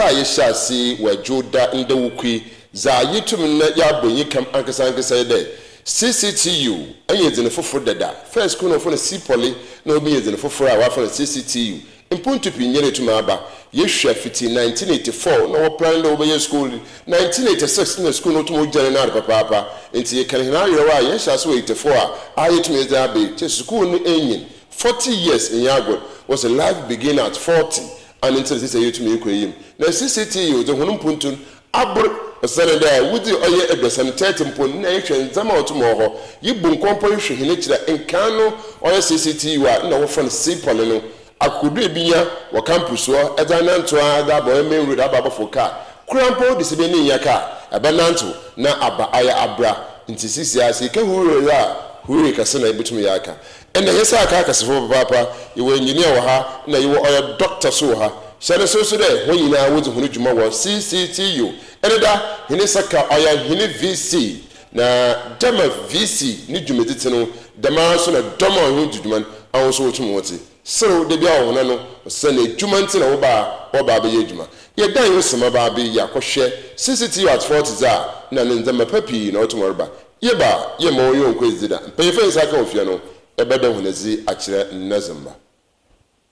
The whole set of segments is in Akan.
da yeshasi wajoda ndewukui za yitum na yabonyi kam ankasa de CCTU anyezene foforo dada first school no for Sipoli na obi yezene foforo a wa for CCTU impuntu pinyere tuma aba yehwa fiti 1984 na wo plan do be school 1986 na school no tumo jare na papa enti ye kan na yewa yehwa so 84 a yetum yeze abe che school no enyin 40 years in Yago was a life begin at 40 and until this yetum yekoyim na CCTU de honum puntun abur Saturday, would you oye a sanitary pon nation, Zama tomorrow? You boom composition, he nature and cano or CCTU, no from Sipolino. I could be a campus or as an antoine, that boy may read about for car. Crampo disabling your car, a bananto, na abba aya abra, into CCI, can who casana between yaka. And the Hesa carcass for papa, you were engineer her, now you were a doctor saw her. Shall so today when you now want to CCTU. Eneda hinesaka oya hine VC na dama VC ni dwumetitino dama so na dama ho dwuman awon so tumoti so de bia wo no se na dwumanti na wo ba be yedwuma ye dan yo sema ba be yakohwe CCTU at 40 za na nzama papi na otumorba ye ba ye mo yo nkwezida peyefe saka ofia no ebeda hunazi akire nnazamba.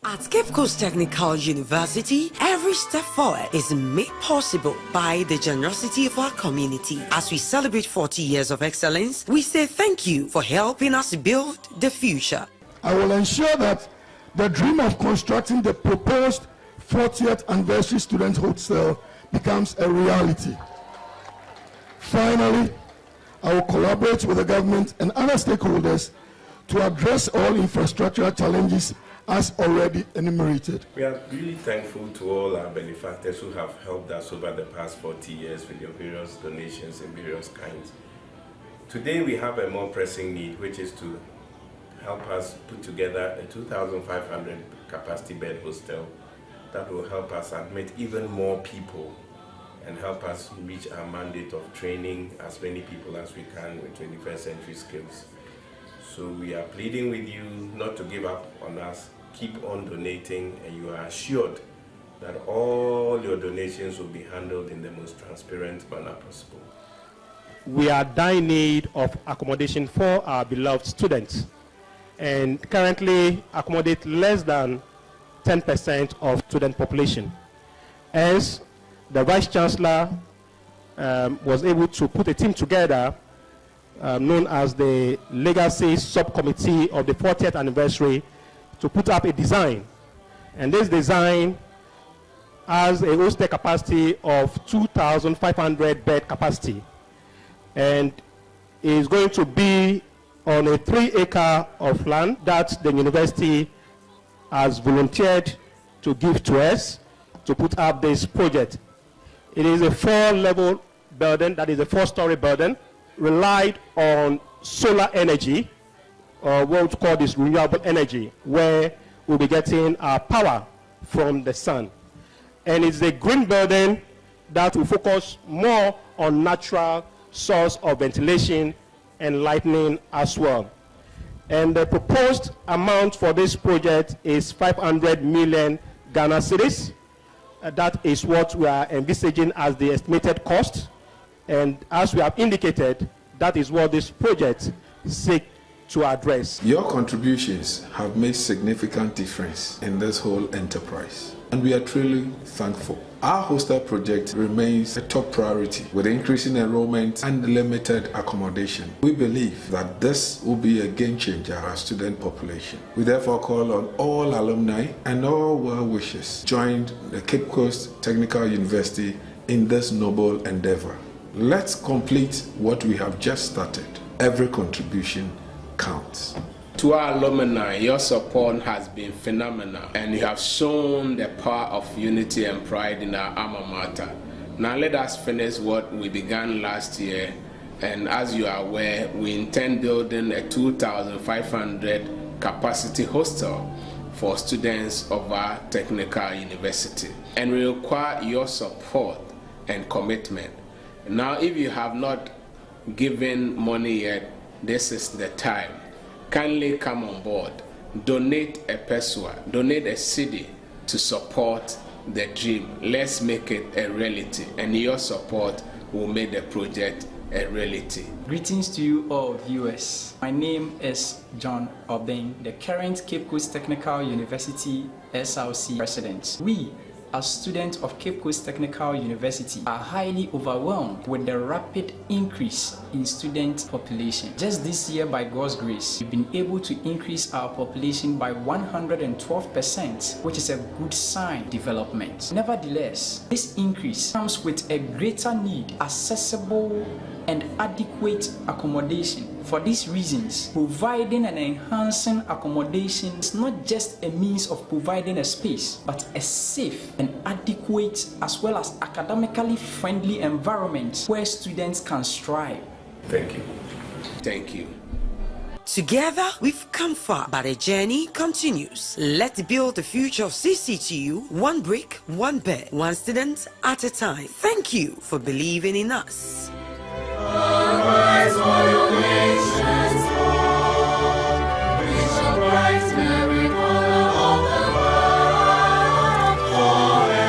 At Cape Coast Technical University, every step forward is made possible by the generosity of our community. As we celebrate 40 years of excellence, we say thank you for helping us build the future. I will ensure that the dream of constructing the proposed 40th anniversary student hostel becomes a reality. Finally, I will collaborate with the government and other stakeholders to address all infrastructural challenges as already enumerated. We are really thankful to all our benefactors who have helped us over the past 40 years with your various donations in various kinds. Today we have a more pressing need, which is to help us put together a 2,500 capacity bed hostel that will help us admit even more people and help us reach our mandate of training as many people as we can with 21st century skills. So we are pleading with you not to give up on us. Keep on donating, and you are assured that all your donations will be handled in the most transparent manner possible. We are in need of accommodation for our beloved students, and currently accommodate less than 10% of student population. Hence, the Vice Chancellor was able to put a team together known as the Legacy Subcommittee of the 40th anniversary to put up a design. And this design has a hostel capacity of 2,500 bed capacity, and is going to be on a 3-acre of land that the university has volunteered to give to us to put up this project. It is a 4-level building, that is a 4-story building, relied on solar energy, or what we call this renewable energy, where we'll be getting our power from the sun. And it's a green building that will focus more on natural source of ventilation and lighting as well. And the proposed amount for this project is 500 million Ghana cedis. That is what we are envisaging as the estimated cost. And as we have indicated, that is what this project seeks to address. Your contributions have made significant difference in this whole enterprise, and we are truly thankful. Our hostel project remains a top priority with increasing enrollment and limited accommodation. We believe that this will be a game changer for our student population. We therefore call on all alumni and all well-wishers join the Cape Coast Technical University in this noble endeavor. Let's complete what we have just started. Every contribution counts. To our alumni, your support has been phenomenal, and you have shown the power of unity and pride in our alma mater. Now let us finish what we began last year, and as you are aware, we intend building a 2,500 capacity hostel for students of our technical university, and we require your support and commitment. Now, if you have not given money yet, this is the time. Kindly come on board. Donate a peswa, donate a cedi to support the dream. Let's make it a reality, and your support will make the project a reality. Greetings to you all viewers. My name is John Obeng, the current Cape Coast Technical University SLC president. We, as students of Cape Coast Technical University, are highly overwhelmed with the rapid increase in student population. Just this year, by God's grace, we've been able to increase our population by 112%, which is a good sign development. Nevertheless, this increase comes with a greater need, accessible and adequate accommodation. For these reasons, providing and enhancing accommodation is not just a means of providing a space, but a safe and adequate as well as academically friendly environment where students can strive. Thank you. Thank you. Together, we've come far, but the journey continues. Let's build the future of CCTU, one brick, one bed, one student at a time. Thank you for believing in us. Arise for your nation's call. We shall rise in every corner of the world forever.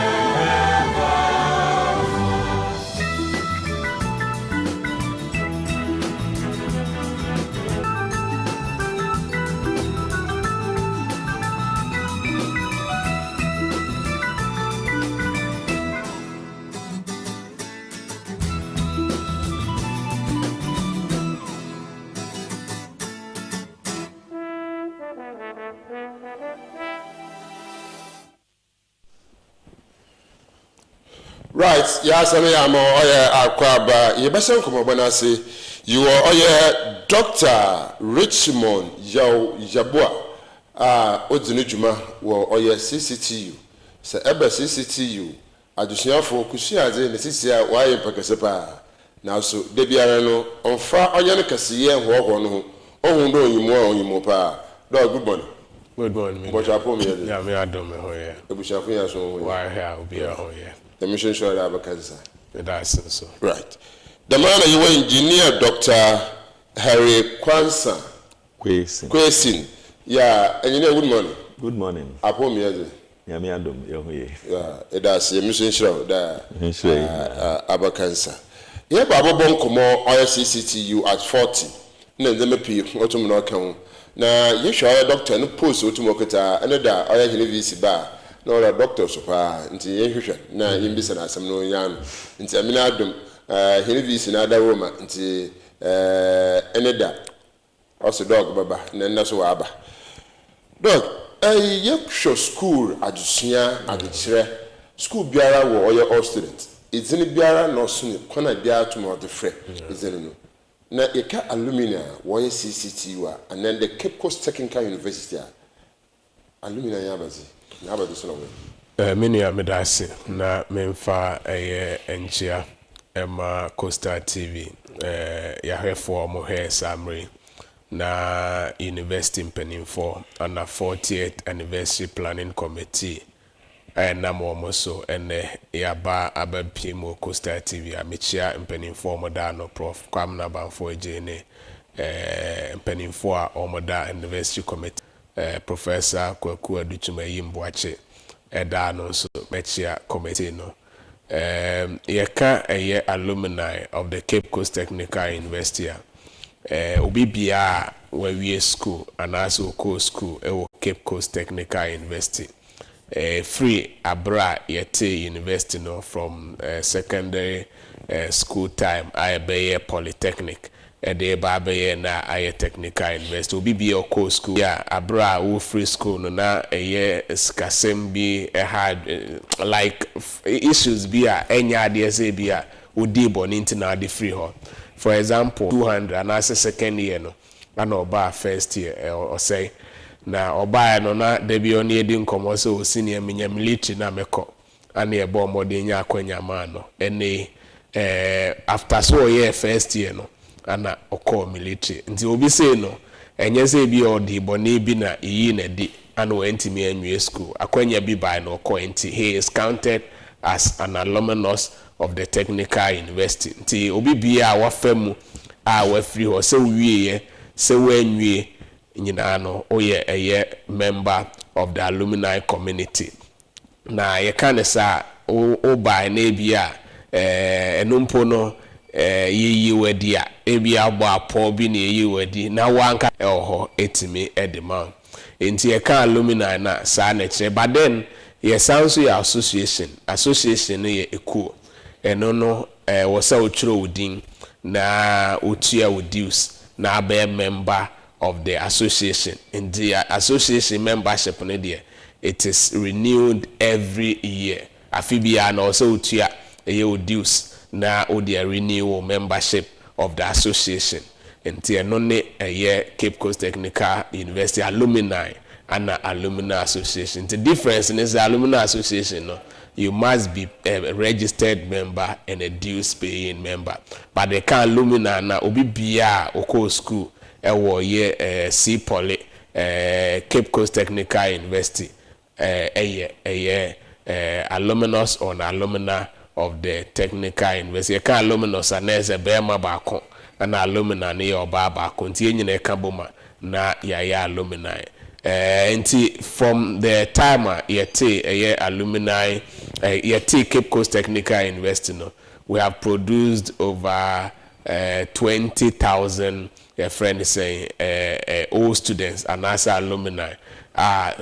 Right, yes, I am Akwaba. Yebesen Komobonasi. You are Dr. Richmond Yeboah. Odzinujuma wo oye CCTU. Se ebe CCTU. Adusiafo kusiaze ne sisia waye pakesepa. Na so de biara no onfa oye ne kasiye hoho no. Ohun do onyimu pa. Dog good morning. Good morning. But chapo me. Yeah, me adom ho here. Ebusiafo ya so. Why here obi ho here. The mission sure have cancer. That's so. Right. The man you were engineer Dr. Harry Quayson. Yeah, engineer, good morning. Good morning. Apo me ade. Yeah, me adom ye. Yeah, it does the mission sure da aba cancer. Yeah, baba bon komo CCTU at 40. Na dem pii otum no kan. Na ye sure doctor no post otum okata another oya hini ba. No, the doctor so far, until you na imbisa na some no yam, until Aminadum, Hinivis in other woman, until Eneda, also dog baba, and that's what Abba. Dog, a Yorkshire school at Jusia at the chair, school biara or all students. It's in the biara no soon, corner biara to more the friend, is in no. Na eka alumni, why CCTU, and then the Cape Coast Technical University, alumni yabazi. Many are medasi na memfa enchia ema Costa TV yahwefo mo hair summary na university mpanimfo ana 40th anniversary planning committee na mo so ene yaba abapimo Costa TV amechia mpanimfo mo da no prof kwamna banfo ejene mpanimfo a omoda anniversary committee Professor Kwaku Aduchuma Yimboache eda no so mechia committee no yeka alumni of the Cape Coast Technical University obi bia we school and also co school Cape Coast Technical University free abra yete university no from secondary school time I polytechnic de babaye na aye technical university obi bi o co school ya abra wo free school no na skasem bi had like issues bi a enya ade say bi a odi boninti na ade free ho for example 200 and as second year no na oba first year or say na oba no na de bi oni edi nkomo so senior menya military na meko ana e bo modern nya akwanya ma no ene after so year first year no ana oko military nti obi say no enye say bi odi boni bi na yi na di ana wenti me anwie school akwanya bi by no oko nti he is counted as an alumnus of the technical university nti obi bia wa famu a wa free ho say wiye say wanwie nyina no oye member of the alumni community na ye kan sa o buy na bia enumpo no yeyi wadi a ebia agbo apo bi na yeyi wadi na wanka eho etimi edema enti ye kan alumni na sa na kire but then ye sound so your association ye eku eno no wo sa otwiro odin na otua dues na be member of the association. In the association membership it is renewed every year. Afibia and also otua dues na odia renewal membership of the association. Enti enone Cape Coast Technical University alumni and alumni association. The difference is the alumni association no, you must be a registered member and a dues paying member. But they can alumni na obi bia oko school ewo ye C Poly Cape Coast Technical University alumnus or alumna of the Technical University. You can alumnus and there's a bema bako and alumna ne oba bako nti nyine kaboma na ya alumni. From the time yete alumni yete Cape Coast Technical University no, we have produced over 20,000 friends saying old students and as alumni.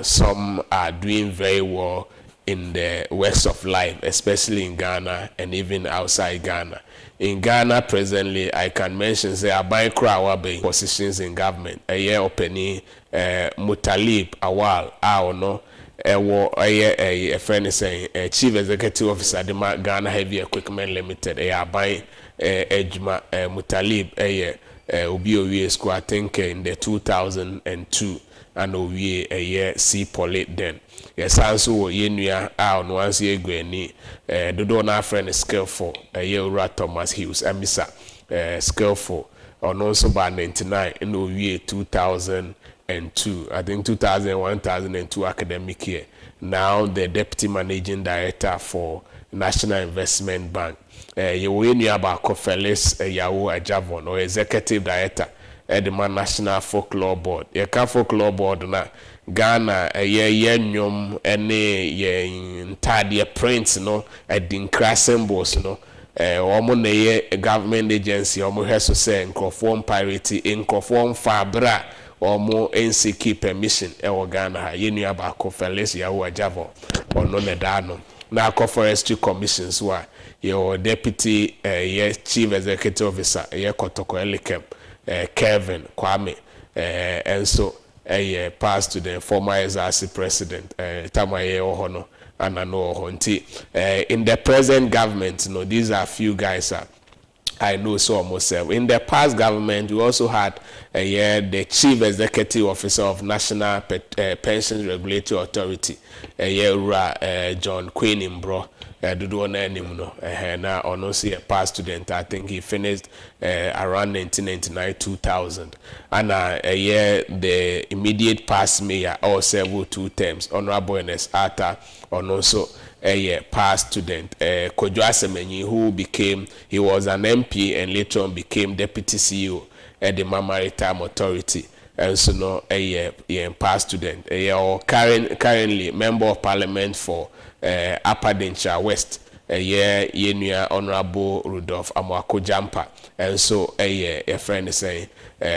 Some are doing very well in the works of life, especially in Ghana and even outside Ghana. In Ghana presently, I can mention say Abai Krawabe positions in government. A year opening Mutalib Awal no a friend is saying Chief Executive Officer the Ghana Heavy Equipment Limited. Abai Ejma Mutalib Obi school I think in the 2002 and Obi a year C Poly then. Yes, also yenua no once ye gweni dodo na friend skillful year Thomas Hughes Emisa skillful on also by 99 in the year 2002 I think 2001-2002 academic year. Now the deputy managing director for National Investment Bank. You yenua about Felix Yawo Ajavon or executive director at the National Folklore Board. Ye ka Folklore Board na Ghana ye nyom ene ye ntade prints no edinkra symbols no omo na ye government agency omo heso say nkrofo pirate nkrofo fabra omo nsiki permission e Ghana ha ye nua ba ko Felix Yawo Ajavo ono ne da no na ko forestry commissions wa ye deputy ye chief executive officer ye Kotoko Elikem Kevin Kwame and so a past to the former SRC president Tamaye Ohono and Ano Honti. In the present government, these are few guys I know so myself. In the past government, we also had the chief executive officer of National Pensions Regulatory Authority, John Quayson, bro. Na honestly a past student. I think he finished around 1999-2000. And the immediate past mayor also 2 terms, Honorable Ernest Arthur, and also a past student, Kojo Asemenyi, who he was an MP and later on became deputy CEO at the Maritime Authority. And so no a past student, currently member of parliament for Upper Denshire West, yenua Honorable Rudolph Amwako Jampa. And so a friend is saying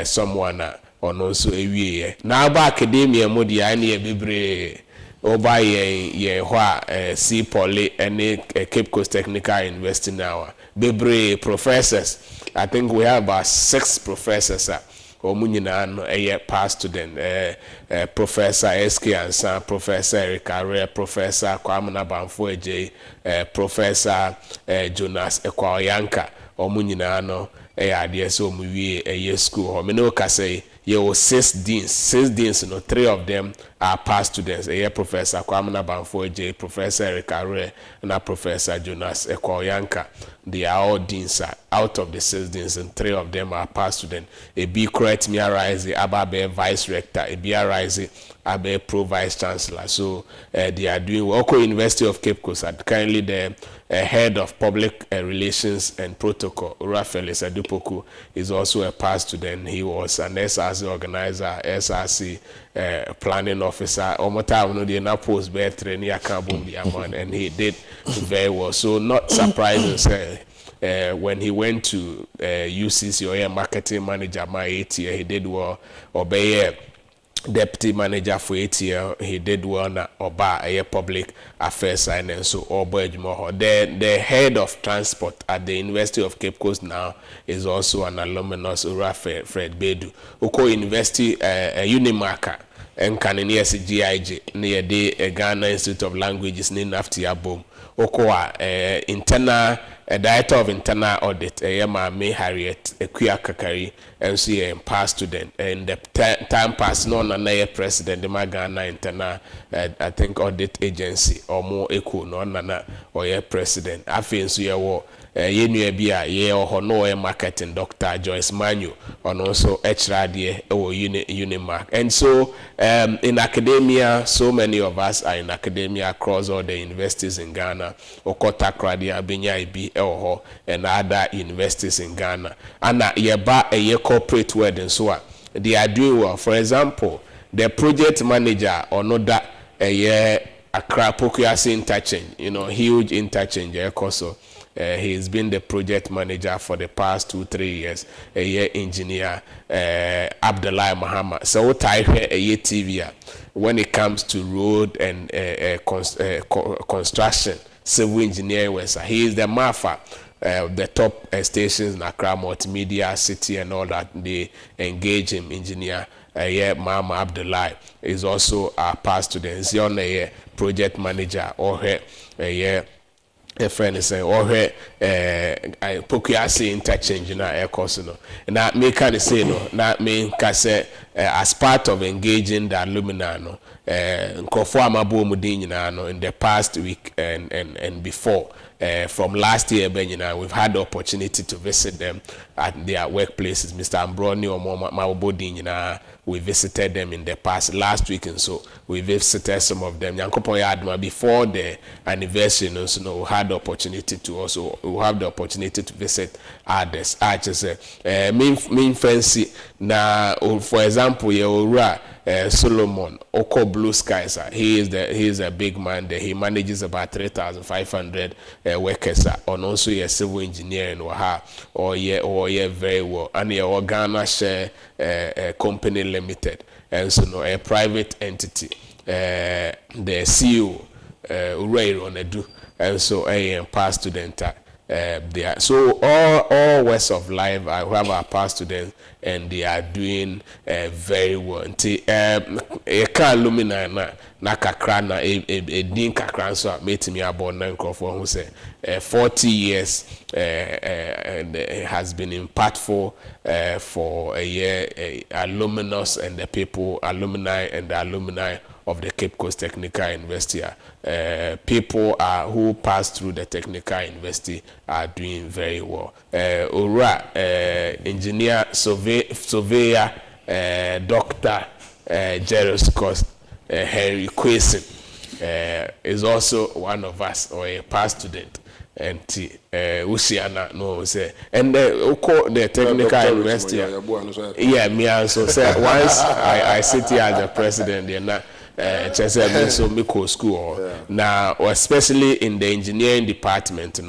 someone on also a now back academia modi any bibre oba ye C Poly and Cape Coast Technical University now bibre professors. I think we have about 6 professors Omunyina no past student Professor SK Ansa, Professor Eric Arre, Professor Kwame Nabamfo Eje, Professor Jonas Ekwayanka. Omunyina no ade so muwie school. Me no ka say ye 6 deans no 3 of them are past students. Professor Kwame Nabamfo Eje, Professor Eric Arre, and Professor Jonas Ekwayanka. They are all deans. Out of the 6 deans, and 3 of them are past students. A B correct me arise Ababe vice rector, a B arise Abe pro vice chancellor. So they are doing Oko University of Cape Coast. Currently the head of public relations and protocol, Felix Adupoku, is also a past student. He was an SRC organizer, SRC planning officer. Omota no dey na post be training account be amount, and he did very well. So not surprising, say. When he went to UCC or marketing manager my 8 year, he did well. Or be deputy manager for 8 year, he did well. Na oba a public affairs and so the head of transport at the University of Cape Coast now is also an alumnus, Ura Fred Bedu. Oko University Unimarker. And near CGIG near the Ghana Institute of Languages named after Yeboah. Okoa internal director of internal audit May Harriet Quia Kakari MCA past student and the time pass no na president the Ghana internal I think audit agency or more equal no na or ye president afi nso ye wo ye nua bia ye hono marketing Dr. Joyce Manu and also HRD or Unimark. And so in academia, so many of us are in academia across all the universities in Ghana, Okota Kradia, Binya Ibi, Elho, and other universities in Ghana. And yeba a corporate word and so on. They are doing well. For example, the project manager or not that a year Accra Pokuasi interchange, huge interchange, so. He's been the project manager for the past 2-3 years. A year engineer, Abdullah Muhammad. So what I hear a year TV when it comes to road and construction, civil engineering. He is the MAFA. The top stations in Accra, Multimedia, City, and all that. They engage him. Engineer Mama Abdullah is also a past student. He's on a project manager or her. A friend is saying, or I Pokuasi interchange na air course no. Na me can say no, na me can say as part of engaging the alumni no, nkofo amabo mudin no in the past week and before. From last year, we've had the opportunity to visit them at their workplaces. Mr. Ambroni or Mabodin, we visited them in the past last week, and so we visited some of them. Before the anniversary, we had the opportunity to also have the opportunity to visit others. I just mean fancy now. For example, Solomon Oko Blue Skies. He is a big man there. He manages about 3,500 workers on also a civil engineer in Waha or very well. And your Ghana share company limited, and so no a private entity. The CEO Uray Ronedu, and so a past student. There. So all West of Life, I have our past students, and they are doing very well. Alumni na kakra na din kakra so made me about na nkrofo who say 40 years and has been impactful for a year alumnus and the people alumni and the alumni of the Cape Coast Technical University. People who passed through the Technical University are doing very well. Engineer, surveyor, Dr. Jeriscot, Henry Quayson is also one of us or a past student. And Usiana no say and the Technical University. Yeah, me also say once I sit here as the president, they're so Miko school now, especially in the engineering department,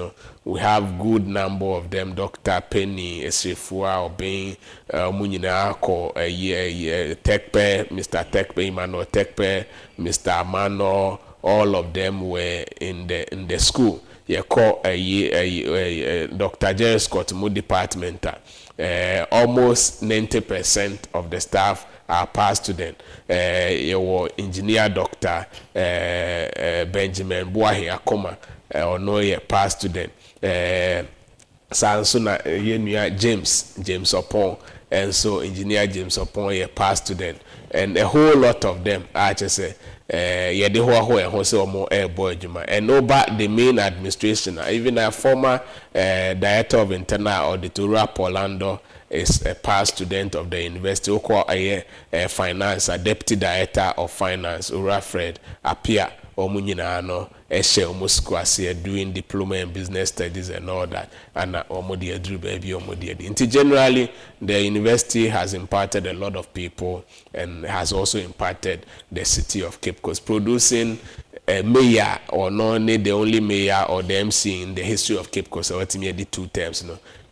we have good number of them. Dr. Penny Esrifua Obeng Munyina Ako Tekpe, Mr. Tekpe, Emmanuel Tekpe, Mr. Amano, all of them were in the school. You call Dr. Jeriscot Mu department. Almost 90% of the staff are past student. Your engineer Dr. Benjamin Boahi Akoma or no ye past student. Sansuna James Opon, and so engineer James Opon ye past student, and a whole lot of them I just say yeah the whole more boy and no but the main administration, even a former director of internal auditor Orlando is a past student of the university. Oko a finance, a deputy director of finance, Ura Fred Apia Omunyina no almost doing diploma in business studies and all that, and generally the university has impacted a lot of people and has also impacted the city of Cape Coast, producing a mayor or not the only mayor or the MC in the history of Cape Coast. So it's maybe 2 terms,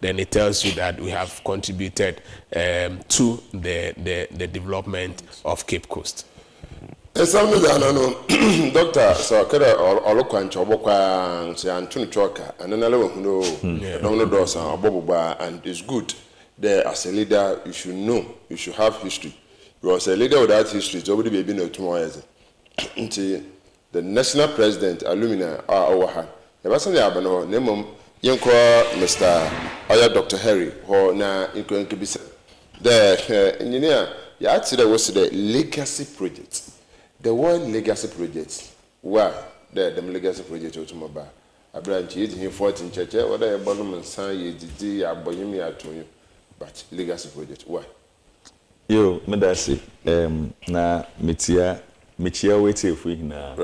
then it tells you that we have contributed to the development of Cape Coast. Doctor, so kada olokwancha obokwa se antunu choka and then no doors obobuba, and it's good there as a leader you should know, you should have history, because a leader without history is already be no tomorrow. Until the national president Alumni our hand the person they abano name yenko Mr. Dr. Harry or na inko be the engineer ya actually was the legacy project. The word legacy project, why the legacy project automobile. A branch is in 14 church, whether a bottom and sign ye did a boyimi at you, but legacy project, why? Yo, Medasi, na mitia wait if we na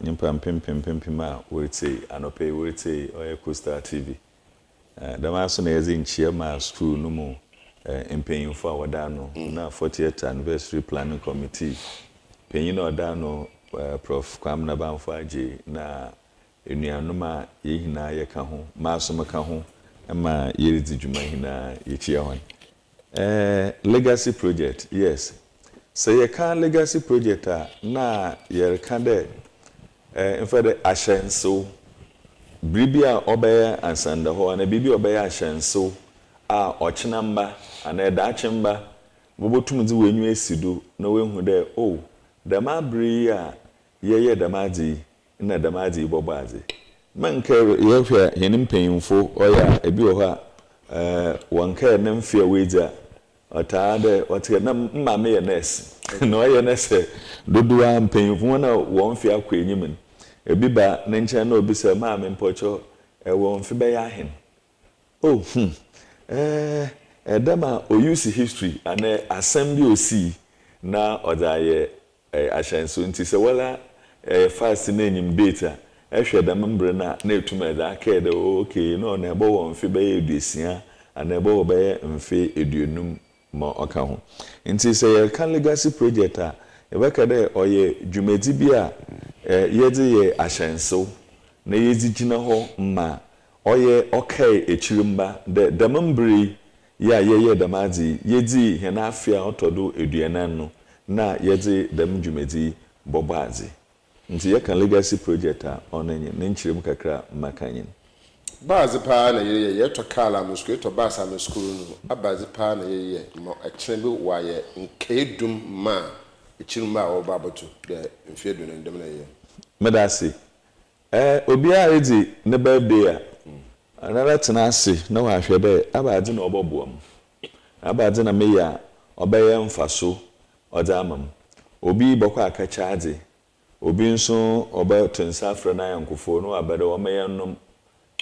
nimpam pimpima wait anope wait or Costa TV. The mason is in Chiama school no more in paying for Wadano, na 40th anniversary planning committee. Penyin odano Prof Kwamna Banfaje na enuanoma ye hina ye ka ho maso ka ho ma ye di djuma hina ye chia hon legacy project, yes. So ye can legacy project na ye can de in fact ashenso bribia obeye ansanda ho na bibi obeye ashenso a ochinamba ana edachimba bobotumzi wenyu esidu na wehu de oh dama bria ye damadi na damadi bobazi manke ye hwe henim panyimfo oya ebi wo ha wonka ne mfia weja otade ote na mmame ye nurse no ye nurse dodoa mpanyimfo na wonfia kwenyim ebi ba ne nche na obi se maame mpocho wonfi be ya hen oh dama o use history and assembly osi na odaye ashanso nti se wala fast na enyim data ehwe da membre na etuma da aka de okay no na ebo won fe be edusia and ebo be mfe eduonum ma oka ho nti se ye kan legacy project a e be ka de oye dwumedi bi a yede ye ashanso na yezi gina ho ma oye okay echirimba de membre ya ye damadi yedi hena afia otodo eduanan no na yedi dem dwumedi bobazi nti ye kan legacy project a onenye ne nchirem kakra makanyin bazi pa na ye to kala musku to basa musku no abazi pa na ye mo akyerebe wa ye nkedum ma echirum a obaboto de mfiedu ne ndem na ye medasi obi a edi ne birthday a anara tenase na wa hwe de abazi na oboboam abazi na meya obeye mfaso odamam obi bokwa akacha ade obi nso oba tensafra na yankofo no abade o meyennom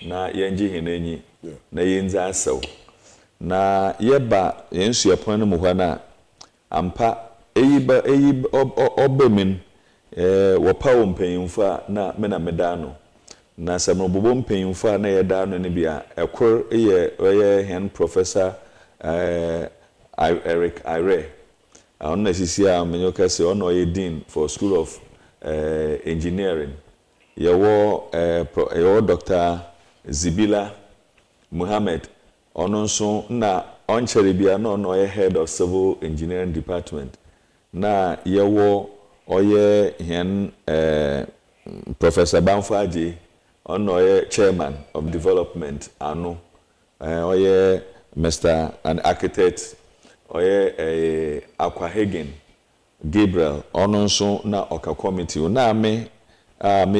na yenji henenyi na yenzi asaw na yeba yensu yapon no muhwa na ampa eyiba obemin wopa wo mpanyimfo na me na medano na samrobobo mpanyimfo na yedano ne bia ekor ye hen professor Eric Ire on sisi a menyoka se ono ye dean for School of Engineering yewo Dr. Zibila Muhammad ono nso na onchere bia na ono ye head of Civil Engineering Department na yewo oye hen Professor Banfaje ono ye chairman of development anu oye Mr. an architect oye Aquahagen Gabriel ono nso na oka committee na me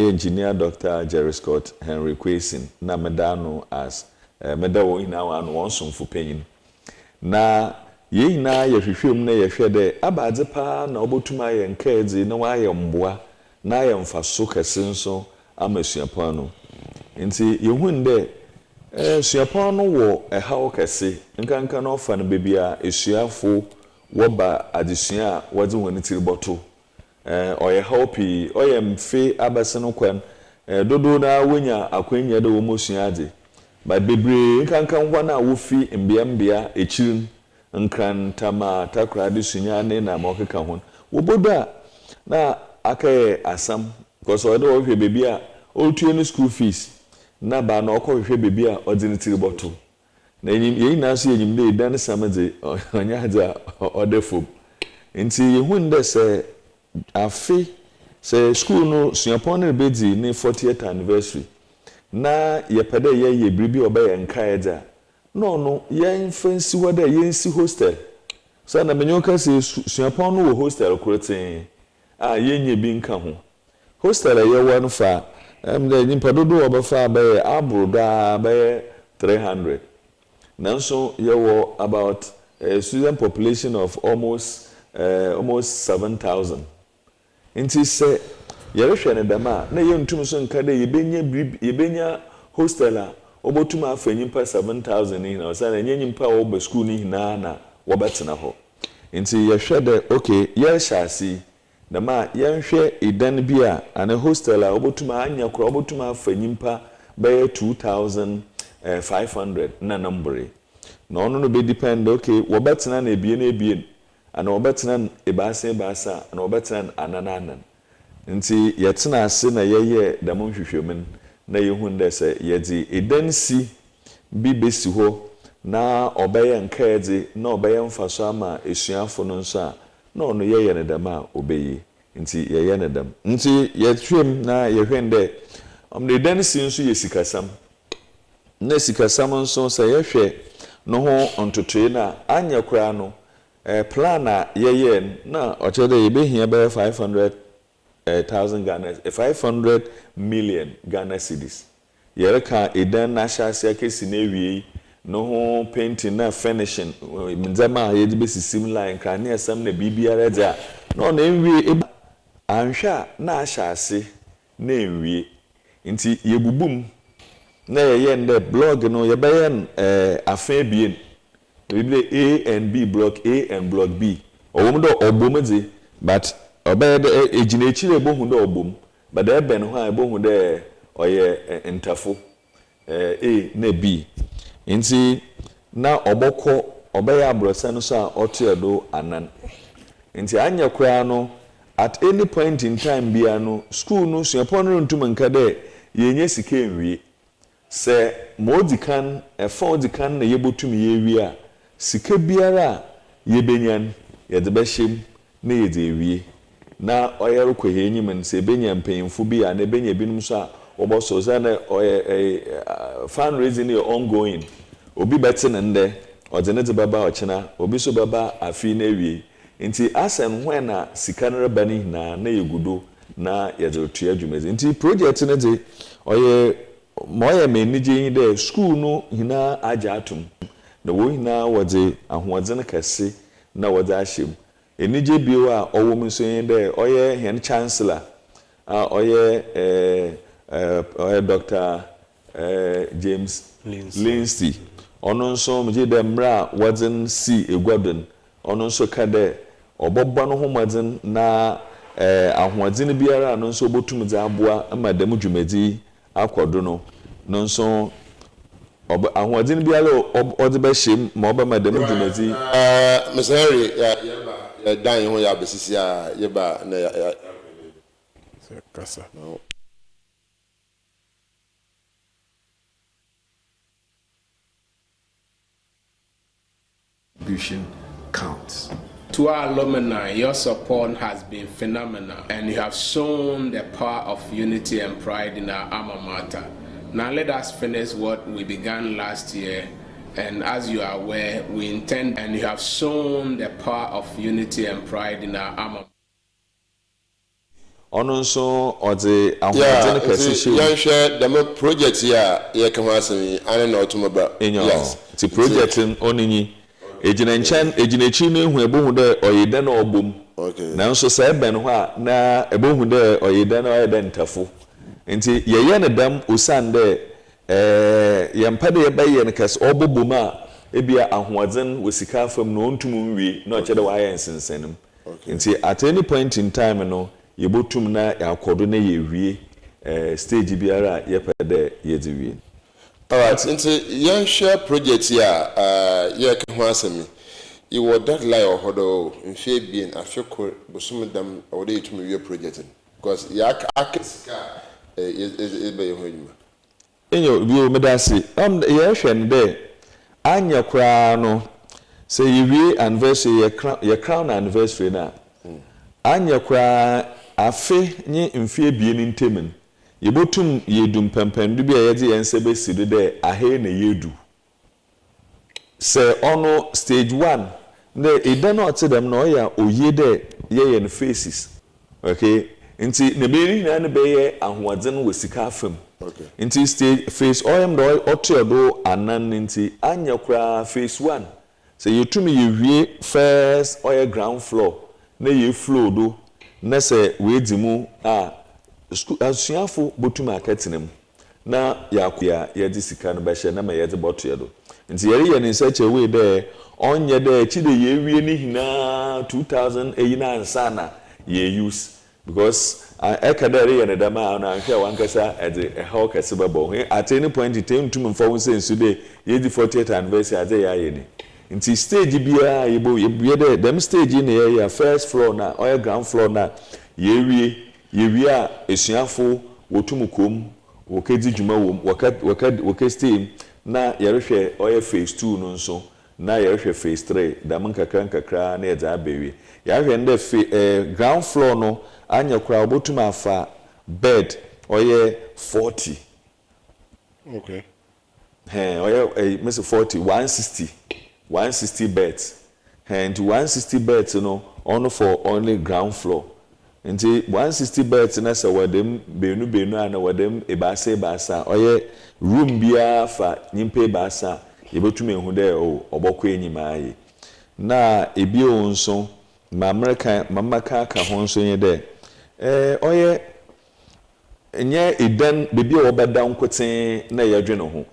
engineer Dr. Jeriscot Henry Quayson na medano as medawo ina wa no wonso mfupanyin na ye ina ye hwehwem na ye hwede abadze pa na obotuma ye nkaedzi na wa ye mboa na ye mfaso kese nso amasuapon no nti ye hunde suapon no wo ehawo kese nkanka no fa no bebia esuafo woba adesua wodze woni tiriboto oye helpy oye mfe abaseno kwan dodo na wonya akwanya de wo mosuade ba bebre kankan kwa na wo fi mbia echirim nkran tama takra de sunyane na mokeka ho wo boda na akaye asam because ode wo hwe bebi a oltue no school fees na ba na okọ hwe bebi a ordinary bottle na yeyi na so yenyim de dan samade onya haja ode fom nti yehun de se afi se school no suapon ne bedi ne 40th anniversary na yepede ye bribi obaye nkaeja no yen fancy wode yen si hostel so na menyoka se suapon no wo hostel kroten yenye bi nka ho hostel ye won fa de nyimpa dodo obafa abaye abroda abaye 300 nanso ye wo about a student population of almost 7,000 nti se yerehwe ne dama na yentum so nka de yebenya hostel a obotuma afanyimpa 7,000 ni na osa na nyimpa wo ba school ni na wobetena ho nti yehwe de okay ye shasi dama yenhwe idan bia ane hostel a obotuma anya kro obotuma afanyimpa be 2,500 na number na ono no be depend okay wobetena na ebie ana wobetena ebasa ana wobetena anananan nti yetena ase na yeye damo hwehwemen na yehun de se yedi edansi bi besi ho na obeye nkaede na obeye mfaso ama esuafo no nso a na ono yeye ne dama obeye nti yeye ne dam nti yetwem na yehwende omde edansi nso yesikasam na sikasam nso se yehwe no ho ontotoe na anya kura no plan a yeye na ochede yebehia be 500,000 Ghana 500 million Ghana cedis yereka edan na shasia kesi na ewie no ho painting na finishing minzama yedi be system line kan na sam na bibia ja no na ewie anhwa na ashase na ewie nti yebubum na yeye nde blog no yebeyen afa bien bibile A and B block A and block B owom do obomede but obey the ejinechire bohu do obom but the ben ho bohu de oye ntafo A na B nti na obokọ obey abrosa no so a otedo anan nti anya kura no at any point in time bia no school no suapon no ntum nka de yenye sika enwie se modikan efodikan na yebotum yewie a sika biara yebenyan yedebeshem na yedewie na oyero kwehenyim nse benya mpanyimfo bi a na benya binum so a oboso za na fundraising is ongoing obi betene nde odenete baba ochena obi so baba afi na ewie nti asem hwen na sika no rebani na yegudo na yedotua adwumezi nti project ne de moye menije de school no hina aja atum na wo hina wode ahoodzen kase na wode ahyem enije bio a owom so yin de oye hen chancellor oye Dr. James Lindsay ono nso mje de mra wodzen si egwadon ono nso ka de obobba no homadzen na ahoodzen biara no nso obotum dze aboa amadam dwumedi akwodo no nso ahoodzen biara ode be hyem ma oba madam dwumedi Mr. Henry ya dan ho ya besisi a yeba na ya kasa no contribution counts. To our alumni, your support has been phenomenal, and you have shown the power of unity and pride in our alma mater. Now let us finish what we began last year, and as you are aware, we intend, and you have shown the power of unity and pride in our alma mater. Ono nso ode ahoodzen kase she yan hwe dem project ya ye ka ho asemi ane na otumaba yes ti project oninyi ejinachi no ehu ebohu de oyeda na obom na nso sa eben ho a na ebohu de oyeda na oyeda ntafo nti yeye ne dam osan de yempa de yebaye ne kas obobom a ebia ahoodzen wosika afam no ontum nwie na oche de wa ayen sensenim nti at any point in time no yebotum na yakodo na yewie stage biara yepede yedziwie. Alright, nti yan share project ya ye ka ho asemi you would that lie or hodo in fear being afiko bosum dam or dey to me project because ya akesika is be ho nyuma enyo bi o medasi ye hwe ne de anya kra no say yewie anniversary ye crown anniversary na anya kra afe nye mfie bie ni ntemen yebotum yedum pempendu bi ayede yense besidi de ahe na yedu say ono stage 1 the ida no ate dem no ya oye de ye no faces okay nti ne beri na ne beye ahoaden wo sika afam okay nti stage face oyem do otodo anan nti anya kura face 1 say yetumi yewie first oye ground floor na ye floor do na say we dimu asuafo botum akatenam na yakoya yedi sika no behye na ma yedi boto yedo nti yeri ye ni such a way there onye there chi de ye wie ni hina 2008 sana ye use because ekadere ye ne dama na hwe wankasa ede how kase babo at any point it came to me for sense de ye di 40th anniversary ade ya ye ni nti stage bia ye de dem stage ni ye first floor na or ground floor na ye wie a esuafo wotumukom wokedi djuma wom wakad stay na yerehwe oye phase 2 no nso na yerehwe phase 3 dam nkakra na yedza abewie yerehwe nde ground floor no anya kura obotum afa bed oye 40 okay oye miss 40 160 beds and 160 beds no only for only ground floor nti 160 beds na se wadem benu ana wadem ebasa oye room bia fa nyimpe ebasa yebotum ehu de obokọ enyima aye na ebi onso mamaka ka ho nso ye de oye enye edan bebi obeda nkoten na yadwe no ho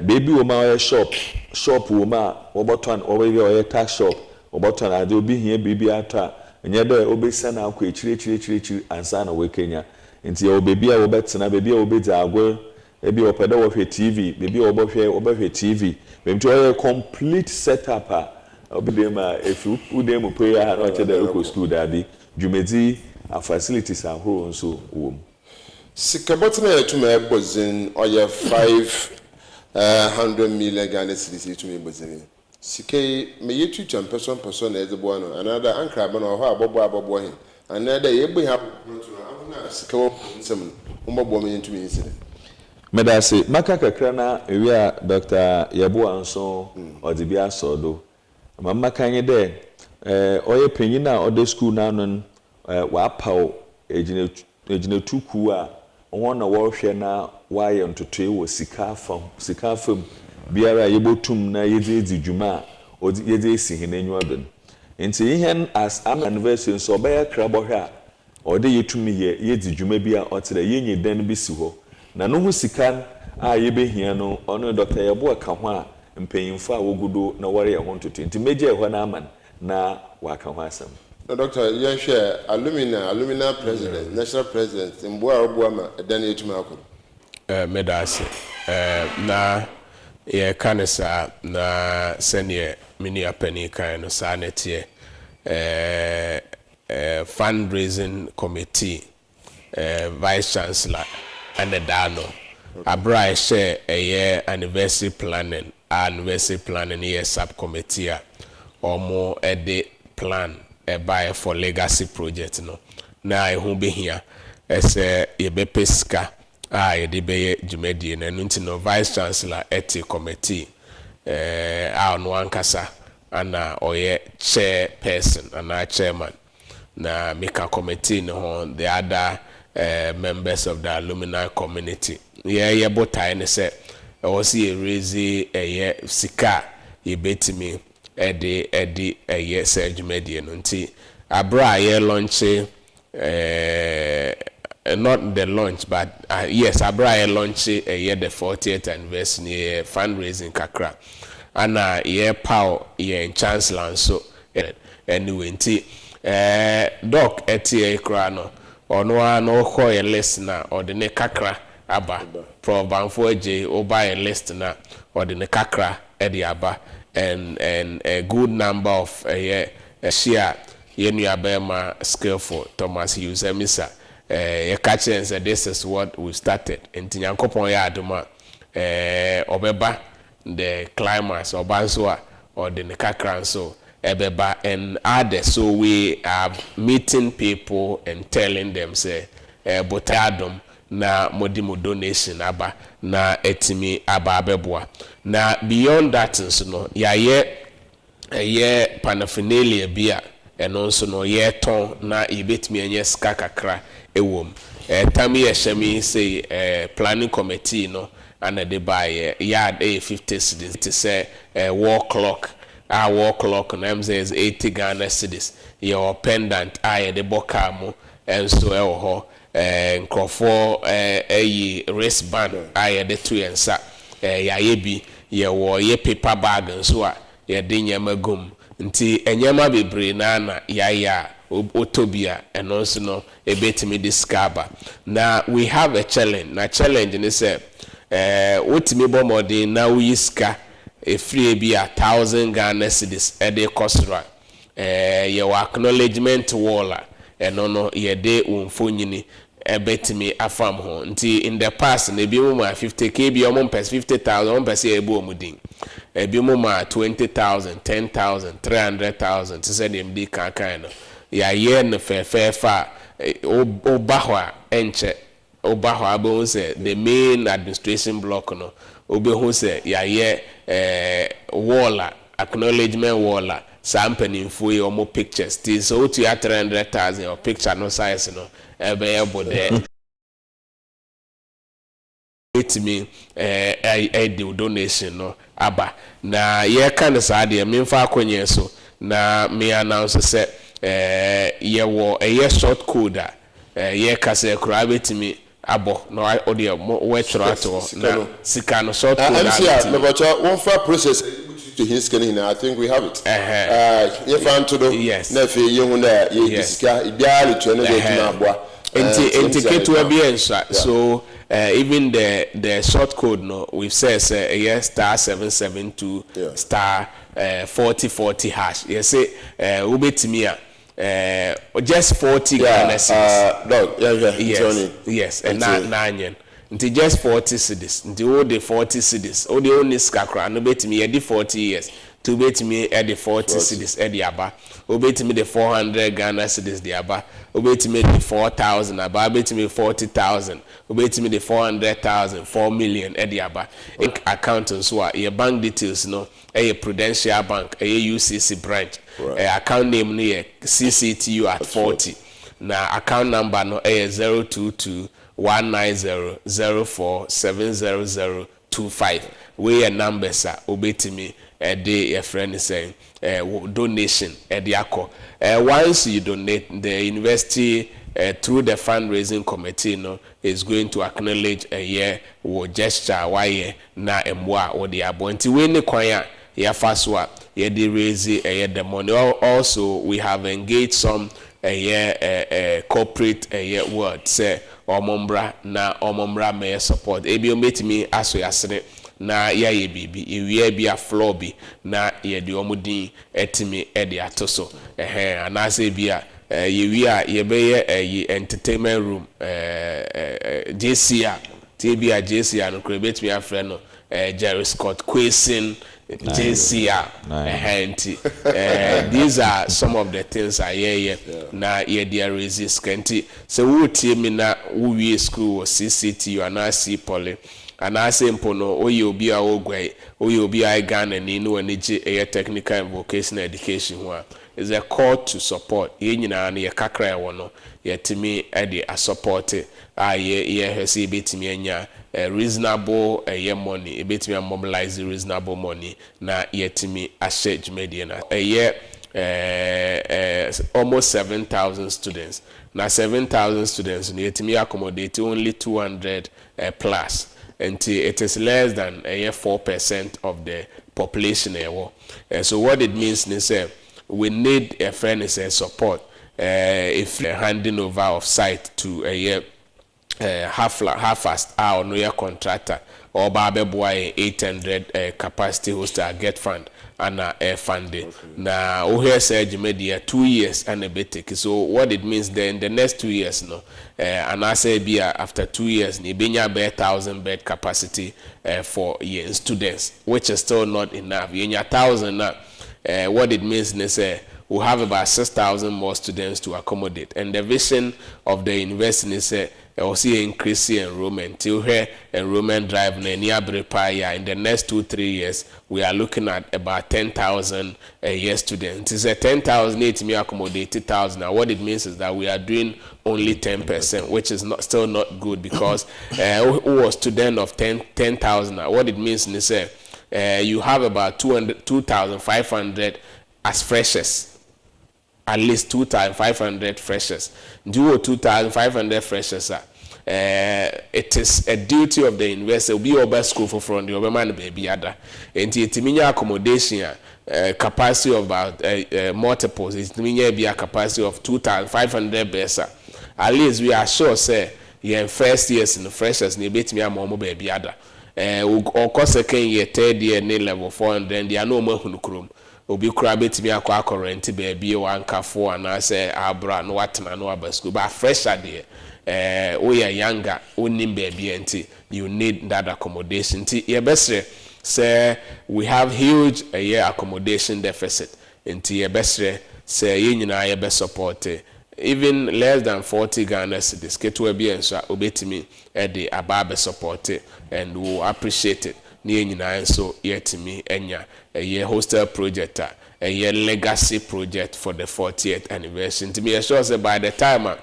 bebi wo ma oye shop wo ma oboton oye tax shop oboton ade obi hia bebi ata enye de obesa na akọ echiri ansa na we Kenya nti obebi a obetena bebi a obedi agwo ebi opede wo hwe TV bebi obehwe TV bemti oye complete setup a obedema efu udem prayer na oche de local school dabi jumedi a facilities ahoro nso wom sikabotna yetuma ebozin oye 500 million Ghana cedis yetuma ebozin Sike me yetu person na ezebo no another ankra ba no ho abobo hin another yebo ha na sike wo nsem mbobo me yentumi inside medase maka kakra na ewia Dr. Yeboah nso odibi asodo mama kanye de oye penyina ode school na no wa paw ejine tuku a won na wo hwe na wa ye ntotoe wo sika fam biara yebotum na yedi djuma yedi esi hinenyu aben nti ihe as am anniversary so be krabo hwe a ode yetumi yedi djuma bia otere yenye dan bi si ho na no hu sika a yebehia no ono Dr. Yeboah ka ho a mpanyimfo a wogudo na wore ye ho ntoto nti meje ho na aman na waka ho asam no Dr. Yeshua alumni president national president mboa obuama dan yetumi akọ medase na ye kanisa na senior mini apani kan no sanete fundraising committee vice chancellor and the dano abra share anniversary planning year subcommittee or more a plan buy for legacy project no na who be here as a yebepeska yede be jumedi na nti no vice chancellor ethics committee no ankasa ana oye chairperson ana chairman na mika committee no the other members of the alumni community ye botai ne se o si raise sika yebetimi edi se jumedi no nti abra ye launch not the launch, but yes, Abra launch the 40th anniversary fundraising kakra. And power in chancellor so anyway nti doc etie kra no ono ano kɔ ye list na ɔde ne kakra aba probanfo agye oba ye list na ɔde ne kakra ɛde aba and a good number of share yenu abema skillful Thomas Usemisa ye catch and say this is what we started nti nyankopon ya adoma obeba the climax obanso or the kakra so ebeba and other so we are meeting people and telling them say botadom na modimo donation aba na etimi aba abeboa na beyond that so no ye paraphernalia bia eno so no ye ton na ibetimi enye ska kakra ewom tami ye shemi say planning committee no and they buy yard 50 cedis to say wall clock na says 80 Ghana cedis your pendant the bokamo and so ho nkofo wristband the two and sa yebi ye paper bag and so ye dinyama gum nti enyama bebre na ya otobia and also no ebetimi discover now we have a challenge na challenge ni say wotimi bomodin na wiska free be 1,000 Ghana cedis ede kosra your acknowledgement wall no ye de umfonyini ebetimi afam ho nti in the past na bi mu ma 50k bi omon pes 50,000 on pes e bu omudin bi mu ma 20,000 10,000 300,000 to say dem di kan no ya ye no fa obahwa enche obahwa abo say the main administration block no obehu say ya ye wall acknowledgement wall sampani mfuye omo pictures ti so to 300,000 or picture no size no ebe bode it me the donation no aba na ye kan sa de me mfa akonye so na me announce say ye wo short code ye kase kura betimi abo no audio we trato na sika no short code me bocha one for process to his scanning. I think we have it. If I'm to do na fe ye hu na ye sika ibiara to na dey na aboa indicate to be so even the short code no we've said yes star 772 star 4040 hash you say ubetimi just 40 Ghana cedis yes and nine nti just 40 cedis nti all the 40 cedis all the only skakra no betimi e di 40 years to betimi e di 40 cedis e di aba obetimi the 400 Ghana cedis di aba obetimi the 4,000 aba betimi 40,000 obetimi the 400,000 4 million e di aba account so your bank details no e Prudential Bank e UCC branch account name no CCTU at 40 na account number no e 022 19004700025 we your numbers are obetimi day your friend is saying donation ediako once you donate the university through the fundraising committee no is going to acknowledge a year wo gesture why na emwa or the abonti we ne kwan ya faswa ye dey raise the money also we have engaged some corporate word say omombra na omombra may support ebi ometimi aso yasene na ya ye bibi ewie bia floor bi na ye de omudin etimi e de atoso anase bia ye wi a ye be entertainment room JCA tibia JCA no kro betimi afre no Jeriscot Quayson JCA these are some of the things I hear na ye there resist kenti so wo tie mi na wo wie school CCTU and C poly and I say mpono oye obi a ogwai oye obi a Ghana ni no anije technical and vocational education ho is a call to support ye nyina na ye kakra e wono ye timi e de a support ye hesi betimi anya reasonable money betimi mobilize reasonable money na ye timi ashage media na almost 7,000 students na 7,000 students ni yetimi accommodate only 200 plus and it is less than 4% of the population so what it means is we need a friend is a support if handing over of site to a half-fast or no contractor or Babeboy 800 capacity hoster get fund and funding. Now, here said media 2 years and a bit. So what it means then the next 2 years, no, and I say be after 2 years, ni benya be 1,000 bed capacity for year students, which is still not enough. Yenya 1,000 now. What it means is we'll have about 6,000 more students to accommodate, and the vision of the university is we'll see increasing enrollment till here enrollment drive near in the next 2-3 years. We are looking at about 10,000 a year students. It's a 10,000 it may accommodate 80,000. Now what it means is that we are doing only 10%, which is still not good, because who was student of 10,000. Now what it means is you have about 2,500 as freshers. At least 2,500 freshers. Do 2,500 freshers. It is a duty of the university. Will be over school for from the Oberman baby other. And it means accommodation capacity of about multiples. It means be a capacity of 2,500 beds. At least we are sure say in first years in the freshers ni bet me a more baby other. Or second year, third year, level 4, and then there are no more hunukrum. Obi kura betimi akwa current baby one kafo and I say abra no watna no abasku but fresher there we are younger onim baby enti you need that accommodation ti ye besre say we have huge a year accommodation deficit enti ye besre say ye nyina ye be support even less than 40 Ghana cedis keto bi enso obetimi e de ababe support and we appreciate it. So yet me enya a year hostel project, a year legacy project for the 40th anniversary. To me, sure say by the time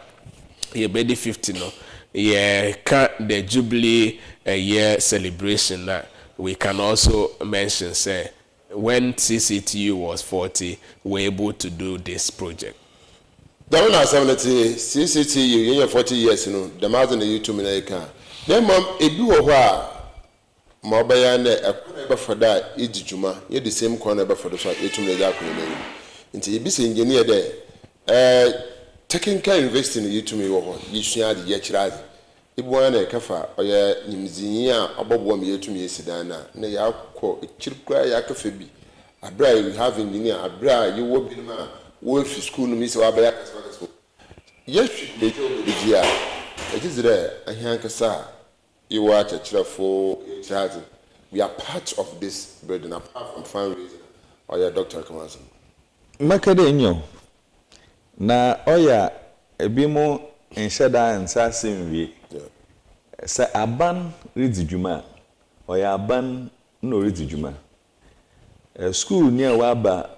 you be the 50 no, the Jubilee a year celebration. We can also mention say when CCTU was 40, we were able to do this project. Down assembly CCTU in your 40 years, the mountain you to me then mom a do Mobile a for that, it's Juma, you're the same corner for the shot, it's the dark name. Into a busy engineer there. Taking care investing you to me, you should the yet. If one a kafa or ya Nimzia above 1 year to me, Sedana, nay, I'll call a chip cry yakaphobi. A bra we have engineer, a bra you will be man, wolf school, Miss Wabaya as well as yes, they told the year. It is there, a hankasa. You watch a cheerful charity. We are part of this burden apart from fundraising. Or your doctor Quayson. Makade na oya ebimo enshada nsasim wi. Sa aban ridi juma. Oya aban no ridi juma. School near waba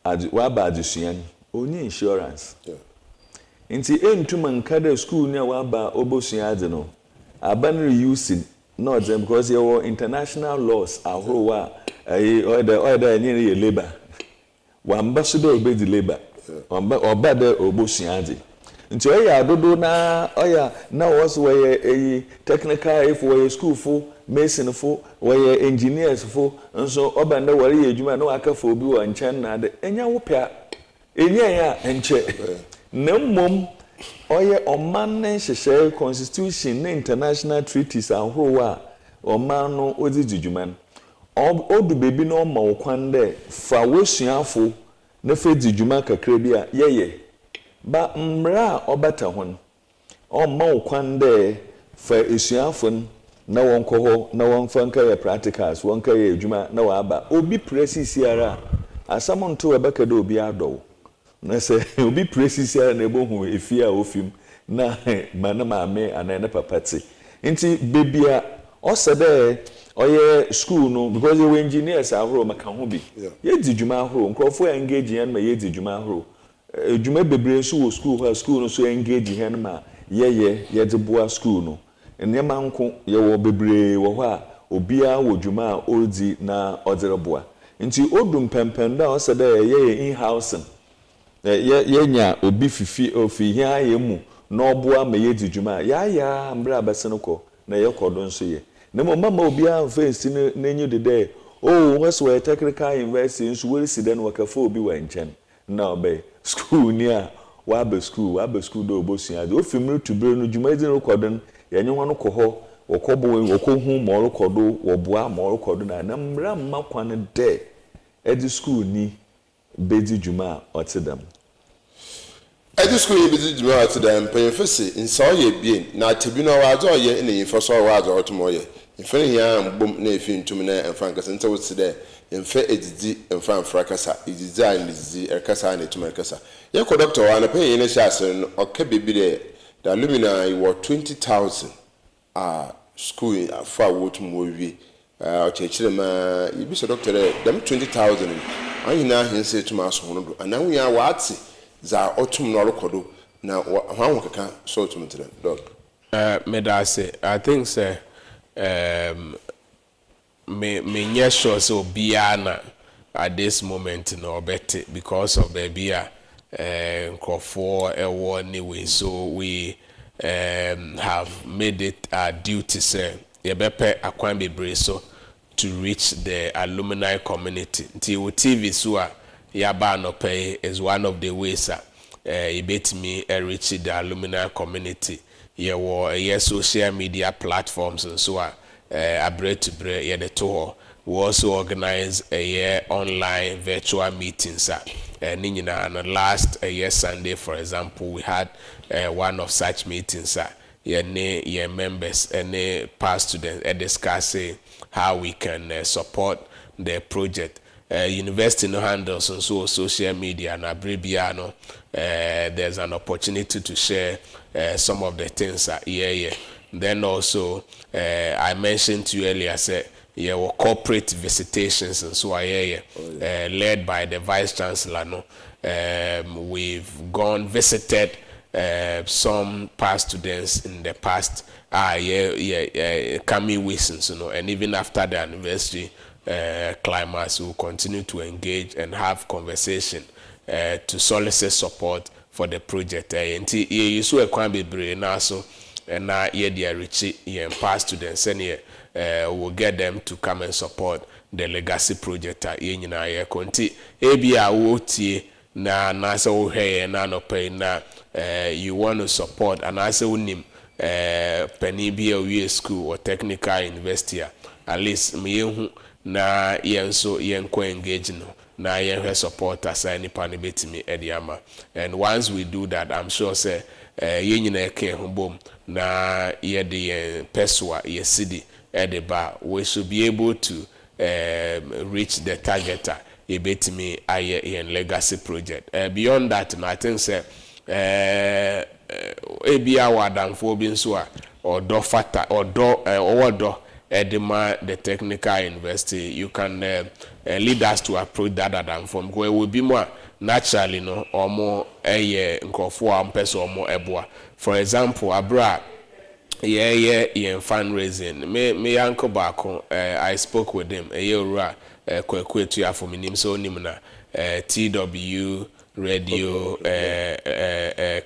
adusuan only insurance. Inti entuma nkade school near waba obosuan ade no. Aban reusing not them because your international laws are who are order near labor. One ambassador obey the labor. Or better obosuan. Into a dodo na oya now was where a technical if we school for mason for where engineers for and so obanda worry you no aka for bi wan chan na de enya wo pia enya ya enche na mom oye oman nhyehyɛ constitution na international treaties ahorow oman no odi djudjuman odu bebi na oma okwan de fa wesuafo na fa djudjuma kakra bi a yeye ba mra obata hon oma okwan de fa esuafo na wonko ho na wonfa nka ya practicals wonka ya edjuma na wa aba obi presisi ara asamonto ebeka de obi adow na se obi presisi ara na ebohu efia ofim na mana maame anana papati nti bebia osede oye school no because we engineers ahoro maka ho bi ye djuma ahoro nkrofo engage yan ma ye djuma ahoro djuma bebre so wo school no so engage yan ma ye de boa school no enema nko ye wo bebre wo ho a obia wo djuma odi na odere boa nti odum pempenda osede ye in house ye nya obi fifi ofi hia ye mu na oboa ma ye djuma ya mbra abesenko na ye kodo nso ye na mama obia face na enyu de oh what's where technical university nso we si den wakafo obi wa nchen na obey school near wabe school do obosia de ofimru tubere no dwumadzi no kodon yenye hono koho okobo okohu mo rokodo woboa mo rokodo na mra makwan de edi school ni bedi dwuma otedam edi school ni bedi dwuma otedam pemfese nsa oye bien na tebi no wazo oye na yinfoso wazo otomo oye ifere ya mbom na efi ntum na emfankasa nta wosi de emfe edidi emfamfrakasa edidi an edidi erkasa na etum erkasa ye ko doctor wa na pe yin sha asere no oka bebire the alumni were 20,000 school for wotum owie ochechire ma yibi so doctor dem 20,000 anyina hense etum aso hono do anahu ya waati za otum no rokodo na hwan kaka so otum tere doc medase I think say me sure so biana at this moment no better because of baby for a war anyway, so we have made it our duty say yebepe akwan bebre so to reach the alumni community TV so yaba no pay is one of the ways bet me reach the alumni community social media platforms and so bread to bread yeah the tour. We also organize a year online virtual meetings and last year Sunday for example we had one of such meetings yeah members and past students discussing how we can support the project. University no handles and so social media and abbreviano there's an opportunity to share some of the things then also I mentioned to you earlier say corporate visitations and so led by the vice chancellor no we've gone visited some past students in the past coming weeks and even after the anniversary climax will continue to engage and have conversation to solicit support for the project you so ekwan bebre na so na ye dia reach past students and we'll get them to come and support the legacy project ye nyina ye konti ebia wo tie na so wo hwe na no pay na you want to support and I say unim penibia we school or technical university at least me hu na yenso yenko engage no na yen support assign pani betimi ediama and once we do that I'm sure say yen nyina eke ho bom na ye de peswa ye city edeba we should be able to reach the target e betimi aye yen legacy project beyond that I think say ebia wadanfo bi nso a odo fata odo edema the technical university you can lead us to approach that from because it will be more naturally no or more nkofo am person or more eboa for example abra fundraising me uncle bako I spoke with him kwekwetu ya for me nim so nim na TW radio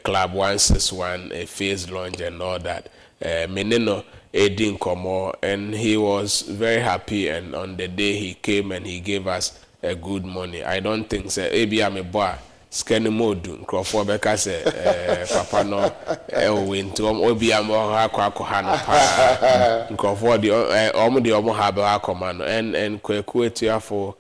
club 161 phase launch and all that meneno Edin Komo, and he was very happy, and on the day he came and he gave us a good money. I don't think so ebi am a boy scanning mode Crawford because papa no win to obi am akwa no pa Crawford the omo have command and Kwekwetu for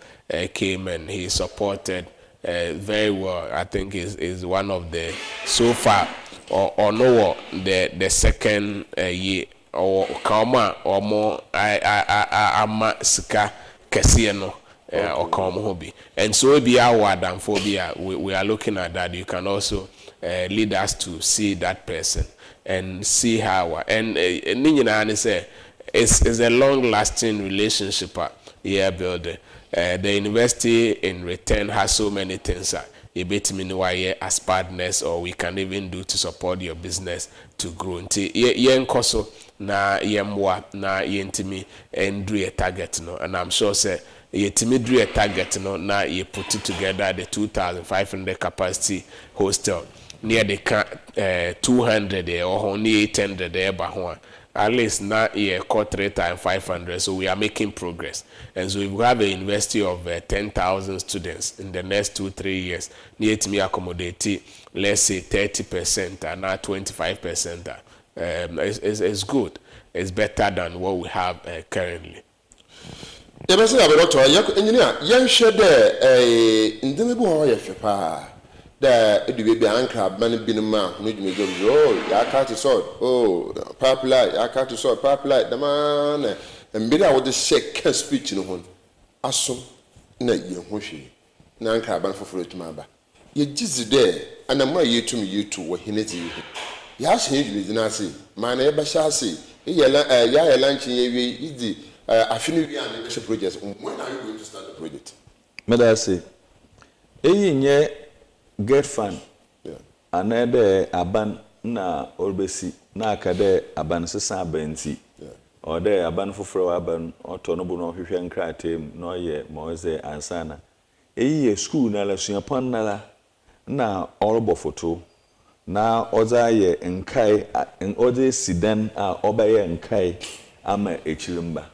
came and he supported very well. I think is one of the so far or no the second year or kama or more ama sika kesiye no or kama hobby and so be our phobia we are looking at that. You can also lead us to see that person and see how and say it's a long lasting relationship building. The university in return has so many things as partners, or we can even do to support your business to grow. Yenkoso na yemwa na yentimi and do a target no, and I'm sure say yetimi do a target no na ye put it together the 2,500 capacity hostel near the 200 or only 800 there. at least now year cut 3 times 500, so we are making progress. And so if we have a university of 10,000 students in the next 2-3 years, need to accommodate, let's say 30% and not 25%. It's good. It's better than what we have currently. Yeah, Doctor, engineer, young shed in the Yeboah, the baby Engr, many been a man, need me go, oh, I can't sort, oh, purple light, I can't sort, purple light, the man, and bid out with the shake speech in one. Assum, nay, young Hoshi, Nanka, ban for fruit maba. You just there, and I'm you to me, you two were hinting. Yes, he did not see, my neighbor shall see, ya lunch in easy. I finish the animation project. When are you going to start the project? Medasi, nye get fund. Another aban na orbesi na akade aban sesa benti. Or there aban for aban or tonobu no hwehwe nkratem no ye moze ansana. School na la suapon na orobo photo. Na oza ye nkai en ode sidan a obaye nkai ama echirimba.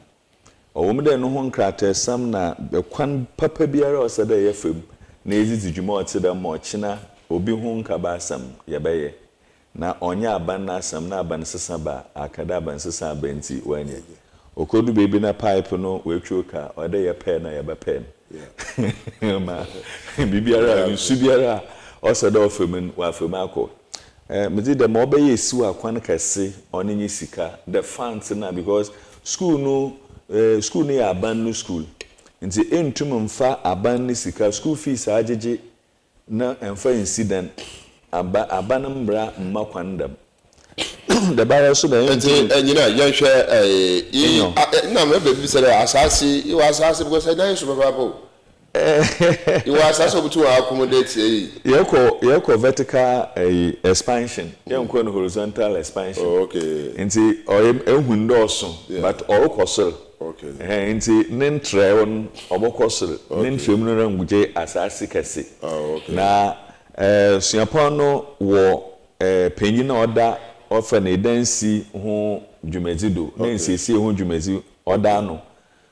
Omde no ho nkrate sam na bekwan papa biara osada yefem na ezizi dwuma oteda mo china obi ho nkaba asam yebeye na onya aban na asam na aban sesa ba akada aban sesa benti wanye okodu bebi na pipe no wetwoka ode ye pe na yebe pen ma bibiara nsu biara osada ofem wa afem akọ mezi de mo obeye esi akwan kase onenyi sika the funds na because school no school ni aban school nti entum mfa aban ni sika school fees ajeje na emfa incident aban mbra mmakwandam the bar so the engineer yan hwe na me be say asase you asase because I dan so papa you asase obutu accommodate yeko vertical expansion yenko no horizontal expansion okay nti ehun ndoso but okosel okay nti nentrewon obokosel nentrem no ranguje asase kese okay na suapon no wo penyin na oda ofa na dansi ho dwumazido na nsiesie ho dwumazi oda no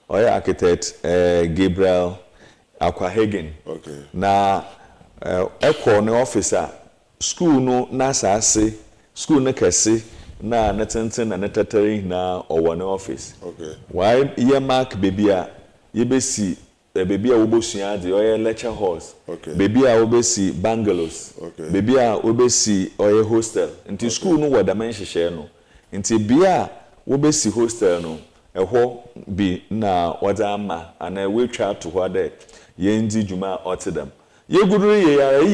oya architect Gabriel Aquahagen okay na ekọ ne officer school no na asase school ne kese na netenten na netatari na owo ne office okay why ye mark baby a ye besi baby a wobosua de oye lecture halls okay baby a wobesi bungalows okay baby a wobesi oye hostel nti school no wada man hyehyɛ no nti bia wobesi hostel no ɛhɔ bi na wada ama ana wetwa to hɔ de yendi juma otedam yeguduru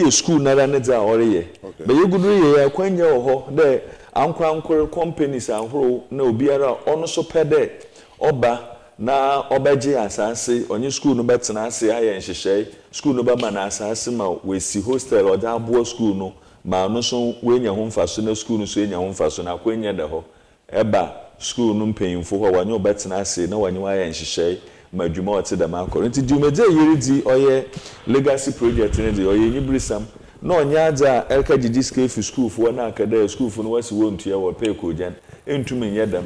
ye school na ne za oreye be yeguduru ye kwanya ho de ankwankor companies ahoro na obiara ono so pede oba na obaje asase onye school no betena ase aye nhyehyey school no ba ma na asase ma we si hostel oda abo school no ma no so wenya ho mfaso na school no so enya ho mfaso na kwanya de ho eba school no mpanyimfo ho wanye obetena ase na wanye aye nhyehyey madwuma oteda makọ nti dwumeje yiridi oye legacy project ne de oye nyibrisam na onyaza elka jidiske fi school fo na akada school fo no wasi wontua wo pay ko jan entum nyedam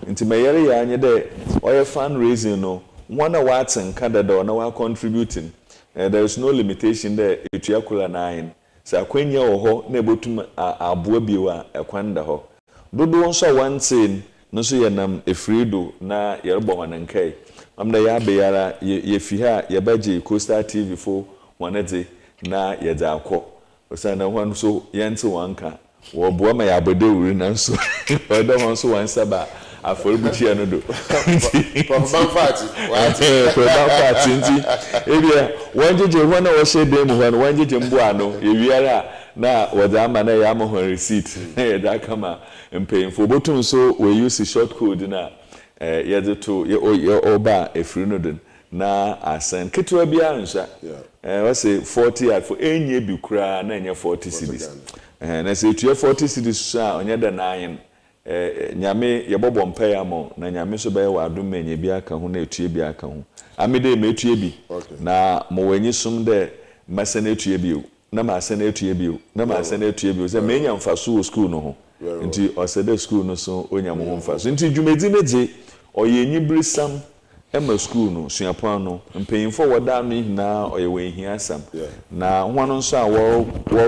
nti mayere ya anye de oye fundraising no one watson kadada na wa contributing there is no limitation there etua kula 9 sa kwanya wo ho na ebotum aboa biwa ekwanda ho dodo nso wantin no so yenam efrido na yerbo wanankai amda ya beyara ye fi ha ye baje Coastal TV fo wanade na ye da akọ osana hwan so yente wanka wo boa ma ya bode wuri na so odo hwan so wansaba aforibuchi eno do from party nti ebia wanjeje hwan na wo she dem hwan wanjeje mbo ano ye wiara na wada ama na ya mo hwan receipt na ye da kama mpayinfo botum so we use short code na yede to ye oba efrinodin na asen ketwa bia nsa we say 40 at for enye bi kura na enye 40 cedis na say etua 40 cedis a onye da 9 nyame ye bobo mpa amo na nyame so be wa adom enye bi aka ho na etua bi aka ho amede me etua bi na mo wanyi sum de masene etua bi na masene etua bi na masene etua bi say me nya mfaso wo school no ho nti osede school no so onyamo ho mfa so nti dwumedi ne je oye nyibrisam ema school no suapon no mpanyimfo woda no hina oye wenhia asam na hono nso a wo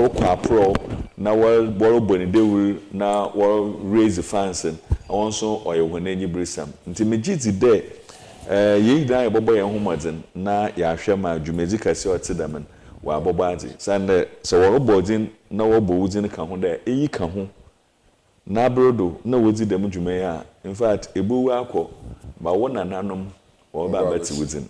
kwa pro na wo boni dewu na wo raise funds awon so oye wona nyibrisam nti megiti de ye dan ebobo ye homoden na ya hwe ma dwumedi kase otedam wa bobaji sande so wo bodin na wo bowudin ka ho de eyi ka ho na brodo na wodi dem dwume ya in fact ebuwu akọ ba wona nanom wo ba beti wudin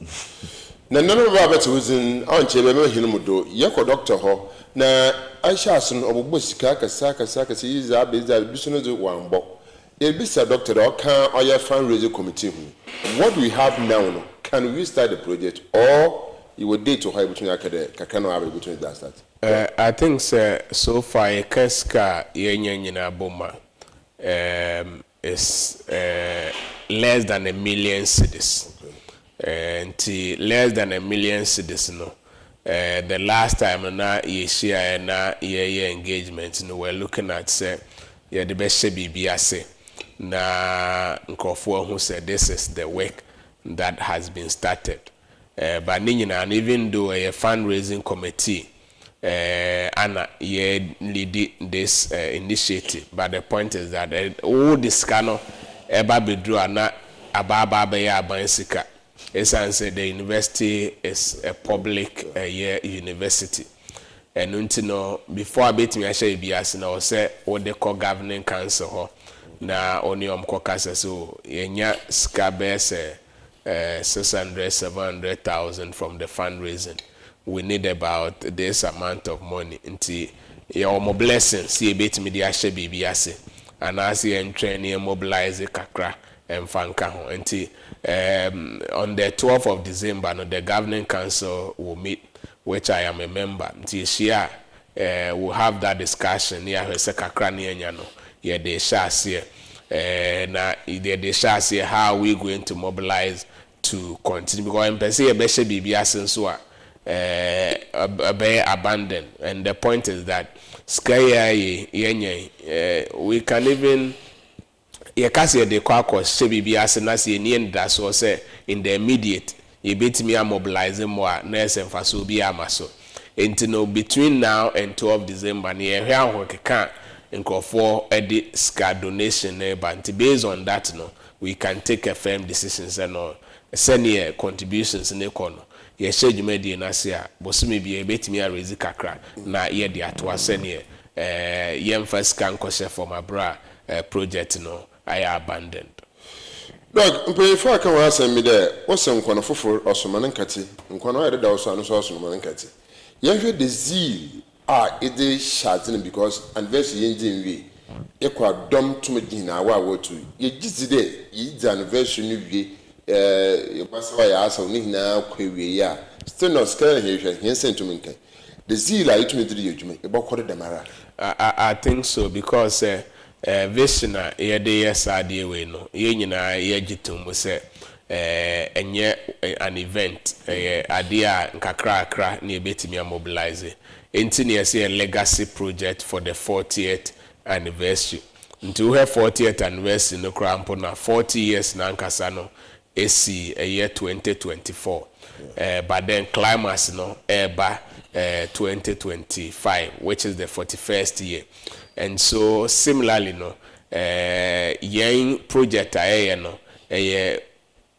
na nanom ba beti wudin onche be me hinu mudo ye ko doctor ho na aisha sun obogbo sika kasa yiza beza bisuno zo wambo e bisa doctor o kan oya fundraising committee hu what we have now no can we start the project or you would date to high between akade kakano abe between that start I think so far a keska nyina boma is less than 1 million cedis. And less than 1 million cedis no. The last time na ye share na ye engagement no we're looking at say yeah the best BBS na nkofo who said this is the work that has been started. But and even though a fundraising committee Anna lead this initiative, but the point is that all this cano eba bedru ana ababa be ya bansika. Essentially, the university is a public university, and untino before abet me ashe bias na say what they call governing council ho na oni omkokasa so yenya skabese 600,000-700,000 from the fundraising. We need about this amount of money. Until your blessing, see a bit media should be biase, and as you train mobilize kakra and fankaho. Until on the 12th of December, no, the governing council will meet, which I am a member. Until share, we'll have that discussion. Yeah, we say kakra nianyano. Yeah, they shall see. Na they shall see how we going to mobilize to continue because I'm saying a better BBS so abandoned, and the point is that sky we can even yekasi de kwako she BBS na se ni that so say in the immediate you bet me mobilizing more nurse and faso bi amaso no between now and 12 December ni ehwe ahokeka nkofo edi ska donation but based on that no we can take a firm decisions and all senior contributions in econo ye share jumedi na se a bosumi bi ebetimi a raise kakra na ye de ato senior yem first can koshe for my bra project no I abandoned. Dog mpeyfo aka wa asem mi de wosem kono foforo osomane nkati nkono ayede da oso anu so osomane nkati ye hwe the zeal it is shouting because anniversary engine we ekwa dom tumagina wa wotu ye gizide ye anniversary ni wie ye kwasawa ya asa ni hina kwawie ya still no scale here here sent to me the zeal I to me do yejume e bokore demara I think so because vision ye de yes ade we no ye nyina ye gitum se enye an event ade a nkakra na ebetimi mobilize engineer say a legacy project for the 40th anniversary. Until her 40th anniversary no crampo na 40 years na nkasa no AC a year 2024. But then climax no eba 2025, which is the 41st year. And so similarly no young project no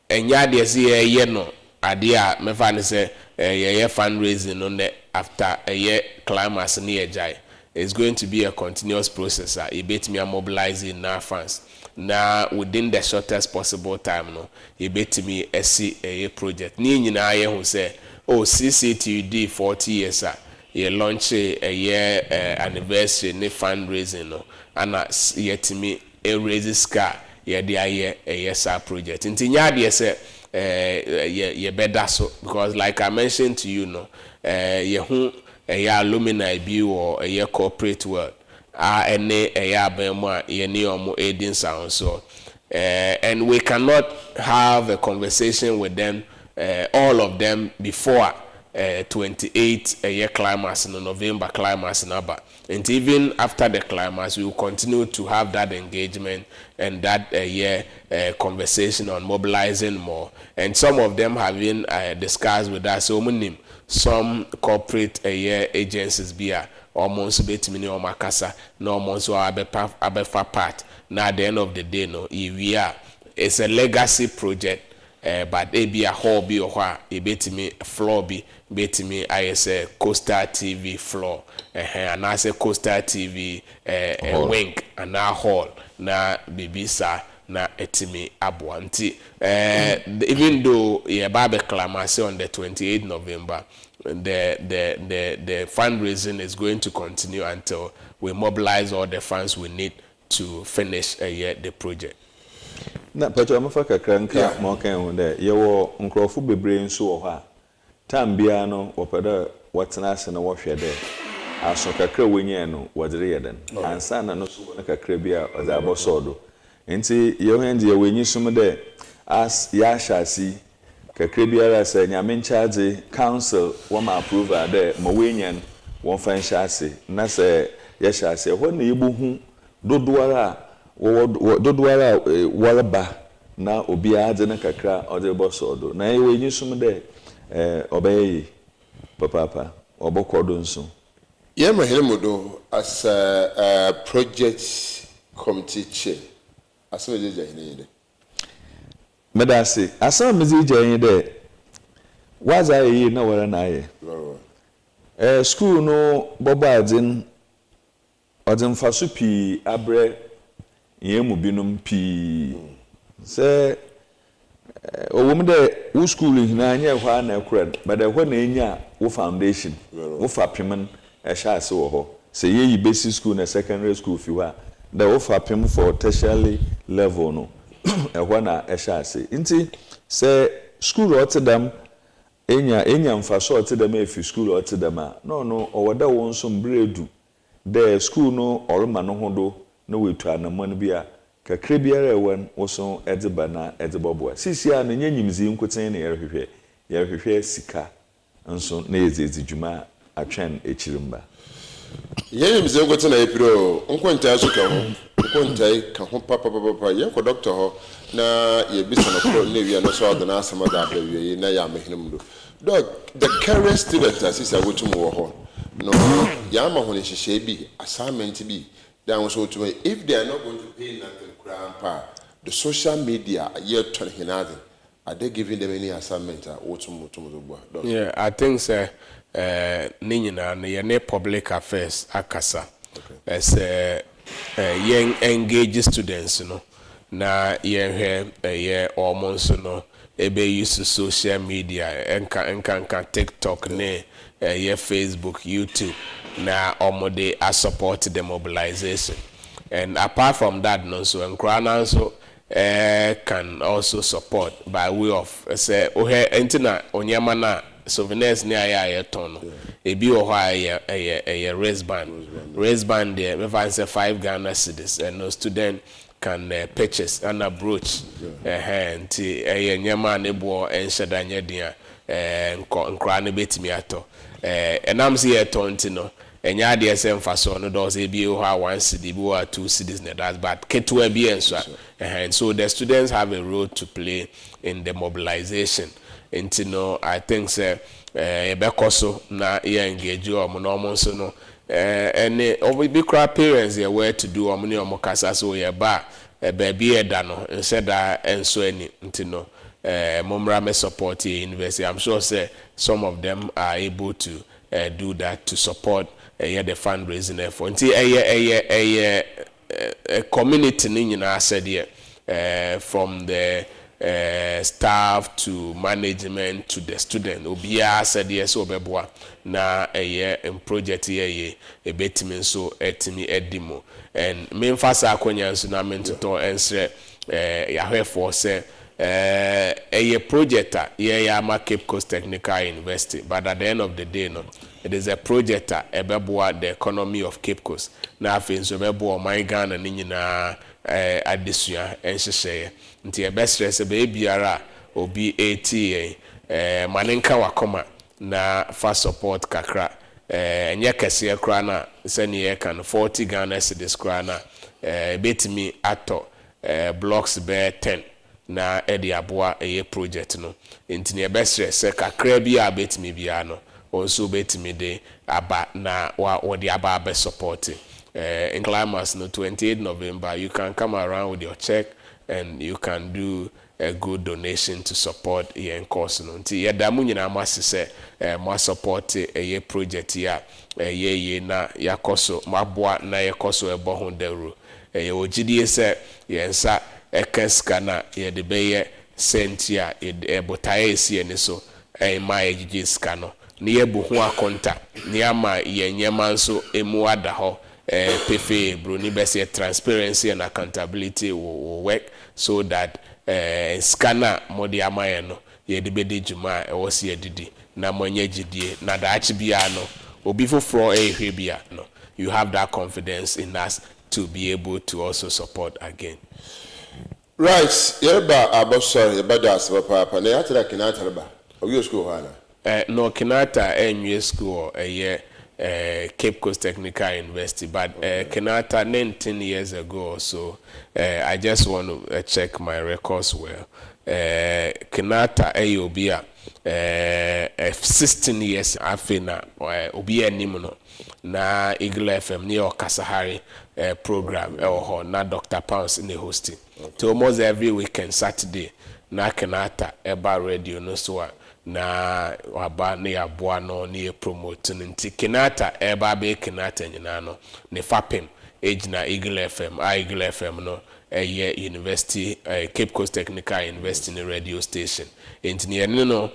enya de say no adia me fa say fundraising on the after a year climax near jai it's going to be a continuous process. It bet me mobilizing now funds now within the shortest possible time no it bet me a project ni nyina ye who say oh CCTU 40 years ye launch a year anniversary ni fundraising no and yet me a raise scar ye de a year project inti nya de say ye better so because like I mentioned to you no ye hu alumni bi or a corporate world ene abemo ye ni omo edin sound so and we cannot have a conversation with them all of them before 28 year climax no November climax number. And even after the climax, we will continue to have that engagement and that conversation on mobilizing more. And some of them have been discussed with us. So some corporate agencies be almost bit mini or makasa, no almost abefa part. Now at the end of the day, no, we are. It's a legacy project. But it be a hobby or what a bit me floor be me I say Coastal TV floor and I say Coastal TV wink and now hall na bibisa na etimi abuanti even though babe clamase on the 28th November the fundraising is going to continue until we mobilize all the funds we need to finish the project. Na pacho amafa kakra nka mo kan hu de ye wo nkrofo bebre nso wo ha tam bia no opeda watena ase na wo hwe de aso kakra wonye no wodire ye den ansa na no so na kakra bia oza abosodo enti ye hende ye wenyi sum de as ya shasi kakra bia ra se nyame charge council wo ma approve de mo wenyen won fan shasi na se ye shasi ho na yebuhu dodoara dodwara walaba na obi ade na kakra ode bosodo na ewe nyisum de obayi papa obokodo nso ye mahelemudo as a project committee chair asem je jahine de medase asem mezi jahine de waza yi na wara na aye school no bobo adin odin fasupi abre yemu binum pi se owum de wo school hina anya hwa na ekura but the hwa na enya wo foundation wo fapem sha ase wo ho se ye basic school na secondary school fi wa the wo fapem for tertiary level no hwa na sha ase nti se school otedam enya mfaso otedam efi school otedam no owoda wo nso mbredu the school no orma no hodo no wetu anamon bia kakre biara ewan woso ediba na edibobwa sisia na nyanyimzi nkoten na yerhwehwe sika nso na ezezi djuma atwen echirimba nyanyimzi nkoten na epiro nkonta so ka ho nkonta ka ho papa ye ko doctor ho na ye bisa na pro na wi na so adana asama da abawie na ya mehinum do dog the current student asisa wotum wo ho no ya ma ho ne hihye bi assignment bi then so to me if they are not going to pay nothing grandpa the social media year turn hinadin are they giving them any assignment yeah I think say ninyina na ye public affairs akasa as young engage students no na ye almost no ebe use social media enka TikTok ne ye Facebook YouTube na omode a support the mobilization and apart from that no so Engr so can also support by way of say entina onyama na souvenirs ni aya ton ebi o ha a wristband there me fan say 5 Ghana cedis and no student can purchase an brooch and nyama na ebo ensheda nyedin Engr na betimi ato and I'm see a tonti no enya de sem faso no does e bi o ha 1 cedi bi o 2 cedis na that but keto bi enso and so the students have a role to play in the mobilization and you know I think say ebekoso na ye engage o mo no mo so no and obi bi cra parents ye where to do o mo ne o mo kasa so ye ba baby eda no instead enso ani you know Momra me support the university. I'm sure say some of them are able to do that to support the fundraising effort. Until a community nyina said here from the staff to management to the student. Obia said yes obeboa na in project here a betimi so etimi edimo and me mfasa akonya nso na mentoto ensre yahwe for say a project yeah ma Cape Coast Technical University but at the end of the day no it is a project ebeboa the economy of Cape Coast na afi nso ebeboa my Ghana ni nyina adesua enhyehyɛ nti e best stress be biara obi ATA manenka wakoma na fa support kakra enye kese kra na se ne ye kan 40 Ghana cedis kra na betimi ato blocks be 10 na edi aboa eye project no ntini e besre se kakra bi a betimi bia no also betimi de aba na wa de aba be support in climax no 28 November you can come around with your check and you can do a good donation to support your course no nti yeda mu nyina amase se mo support eye project ya ye na yakoso maboa na yakoso ebo ho dawro ye ogidie se yensa ekeska na ye de beye sentia ebotaye esi ene so ma egige ska no ne yebu ho akonta ne ama ye nyema nso emu ada ho pefe broni bese transparency and accountability will work so that scanner modi amaye no ye de bedi juma e wosi edidi na monye gidie na da achi bia no obi foforo ehwe bia no you have that confidence in us to be able to also support again. Right, yerba abosor yebada asbapa na yatra kinata ba obi school hala no kinata enwe school Cape Coast Technical University, but Kenata 19 years ago or so, I just want to check my records well. Kenata Ayobia 16 years after na Obia Nimuno na Engr FM near Kasahari program na Dr. Pounce in the hosting. So almost every weekend Saturday na Kenata Eba Radio no so na waba ne aboa no ne promote nti Kenata eba be Kenata nyina no ne fapem ejina Engr FM no university Cape Coast Technical University ne radio station nti ne no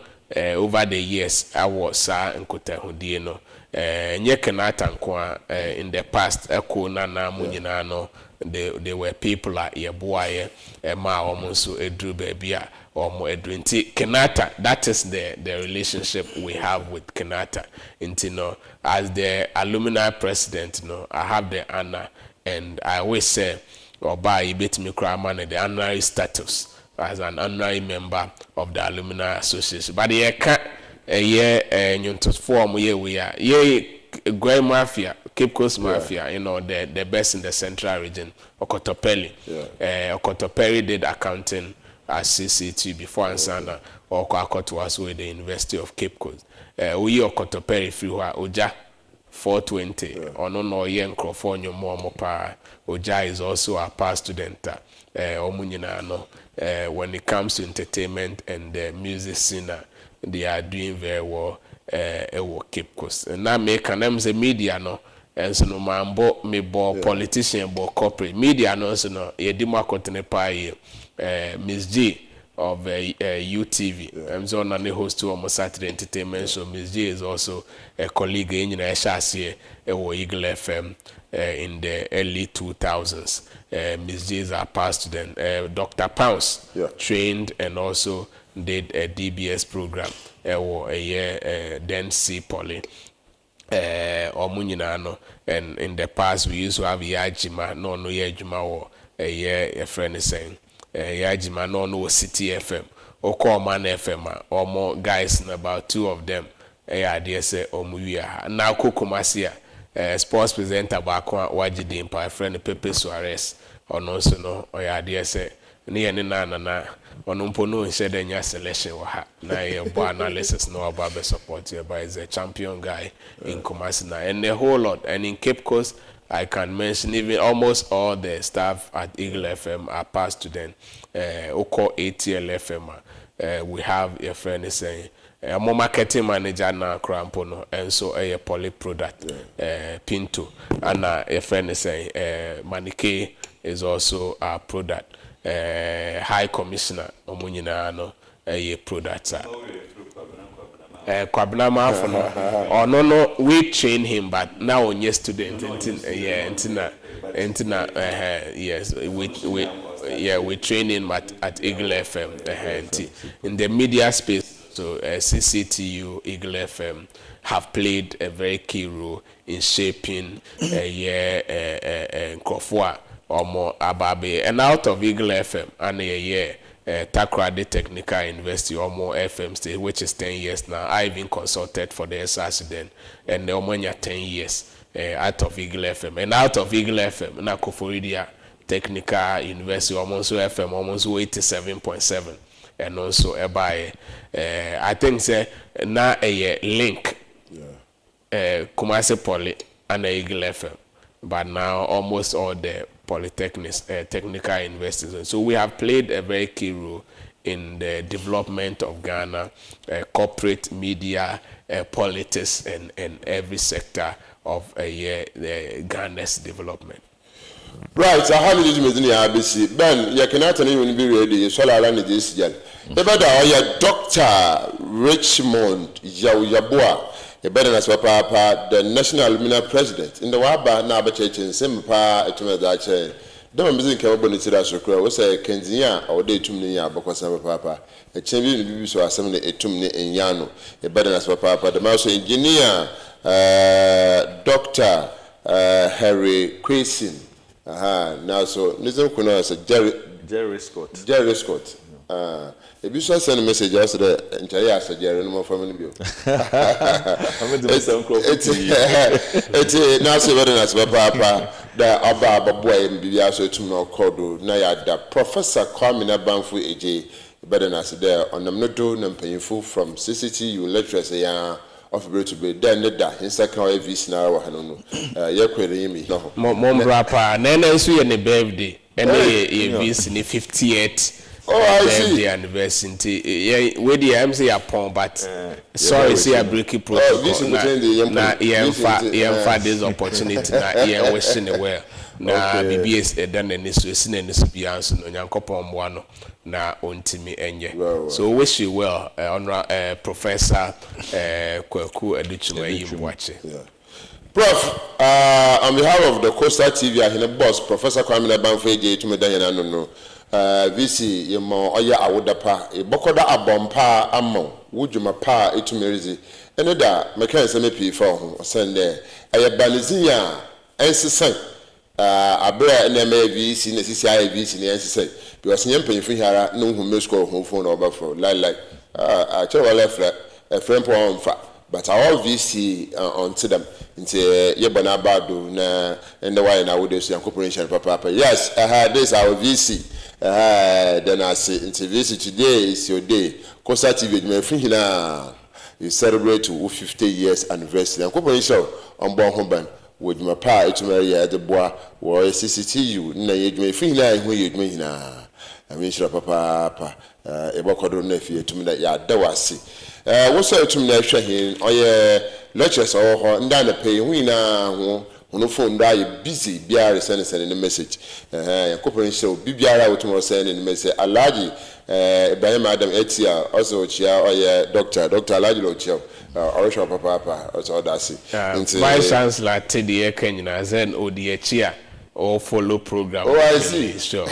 over the years awo sa nkotahudie no nye Kenata nko in the past eko na mu nyina no they were people at Yeboah ma omonso edru babia omo edrenti Kenata. That is the relationship we have with Kenata. No, as the alumni president, no, I have the honor, and I always say, Oba ibetimi kraman the honorary status as an honorary member of the Alumni Association. But the can't nyunto form we are Grey Mafia, Cape Coast Mafia, you know, the best in the central region. Okotopeli. Okotopeli did accounting at CCTU before Ansana or Kwakot was with the University of Cape Coast. We Okotopeli free Oja 420 or no yen California more pa. Oja is also a past student. Omunyinano. When it comes to entertainment and the music scene, they are doing very well. Cape Coast. And now make an say media no, and so no man bo me bo politician bo corporate media no so no ye di makotene pa ye Miss G of UTV. So na ne host to almost Saturday entertainment show. Miss G is also a colleague in Eshase Engr FM in the early 2000s. Miss G is our past student. Dr. Pounce trained and also did a DBS program. A year then C Poly Omunyinano, and in the past we used to have Yajima, no Yajima or a year a friend is saying Yajima no City FM or Coleman FM or more guys, and about two of them idea say Omuya now Kokomasia sports presenter Bakwa Wajidi Impa friend Pepe Suarez or no so no or idea say near na onumpo no said enya selection wa ha na Yeboah analysis no about be support here by is a champion guy in Kumasi na and the whole lot. And in Cape Coast I can mention even almost all the staff at Engr FM are past student. Oko ATL FM we have a friend is saying I'm a marketing manager now Crampono and so a poly product Pinto and a friend is saying Manike is also a product. High Commissioner Omunyinano a product. Kwabnama for no we train him but now on yesterday yes we train him at Engr FM in the media space. So CCTU Engr FM have played a very key role in shaping Nkofua or more Ababe and out of Engr FM and Takoradi Technical University, Omo FM state, which is 10 years now. I even consulted for the SRC then, and the Omonya 10 years out of Eagle FM. And out of Eagle FM, na Koforidia Technical University, almost FM, almost 87.7. And also by, I think, say, now a link, Kumasi Poly and Eagle FM. But now almost all the polytechnics, technical universities. So we have played a very key role in the development of Ghana, corporate media, politics, and every sector of Ghana's development. Right, so how did you make the ABC? Ben, you cannot even be ready, so I ran this year. The Dr. Richmond Yeboah. Better as Papa, the National Alumni President in the Waba Naba in Simpa, a tumor that don't visit Carbonity as a crow, was a Kenzia or day to me, because I'm a papa, a champion so assembly a tumni in Yano, a better as Papa, the mouse engineer, Dr. Harry Quayson. Now, so Nizam Kuno as a Jeriscot. If you send a message yesterday, and I asked Jerry no more from the view. It's now so better as Papa, the Abba boy, and Biaso to no Kodo, Nayada, Professor Kwamina Banfu AJ, better as there on the Nodo, and painful from CCTU lecturers a year of Brittle, then the da, in second AVC now, Hanono, Yakwere, no. Mom Rapa, Nana, sweet and a birthday, and AVC in the 58th. Oh, I see. The anniversary. Yeah, where the MC upon, but sorry, see a breaky protocol. Now, this opportunity. Now, yeah, wishing away. Now, BBS done and this was in this beyond no Yankopon one. Now, on to me and so wish you well, Honor Professor Kweku Edichuma. You watch it. Prof, on behalf of the Coastal TV, I have a boss, Professor Kwamina Banfu to Medina no. VC yemo oya awoda pa e bokoda abompa ammo wujuma pa etumerizi ene da meka nseme pi fa ho sende eye balizia ensesan abra ene ma VC na sisi ai VC na ensesan because nyempanyfo hiara no hu mesko ho phone na obafo like a chewa lefra a friend po on fa but our VC onto them into Yeboah Bado na and the why na would say corporation papa yes this our VC then I say into VC today is your day Coastal TV me free na you celebrate 50 years anniversary and corporation on born home with my pa etumari the boy or CCTU na you free na hu you na I mean sure papa e bokodo na fie tumi na ya dawasi what's up to me? Lectures or Ndana pay, we now on the phone die busy, BR sending a message. Corporation show BBR out tomorrow sending a message. Alaji, by Madam Etia, also chair or Dr. Alaji Locho, or Shop Papa, also that's it. Vice Chancellor Teddy Kenya, then Odia or follow program. Oh, I see. Sure.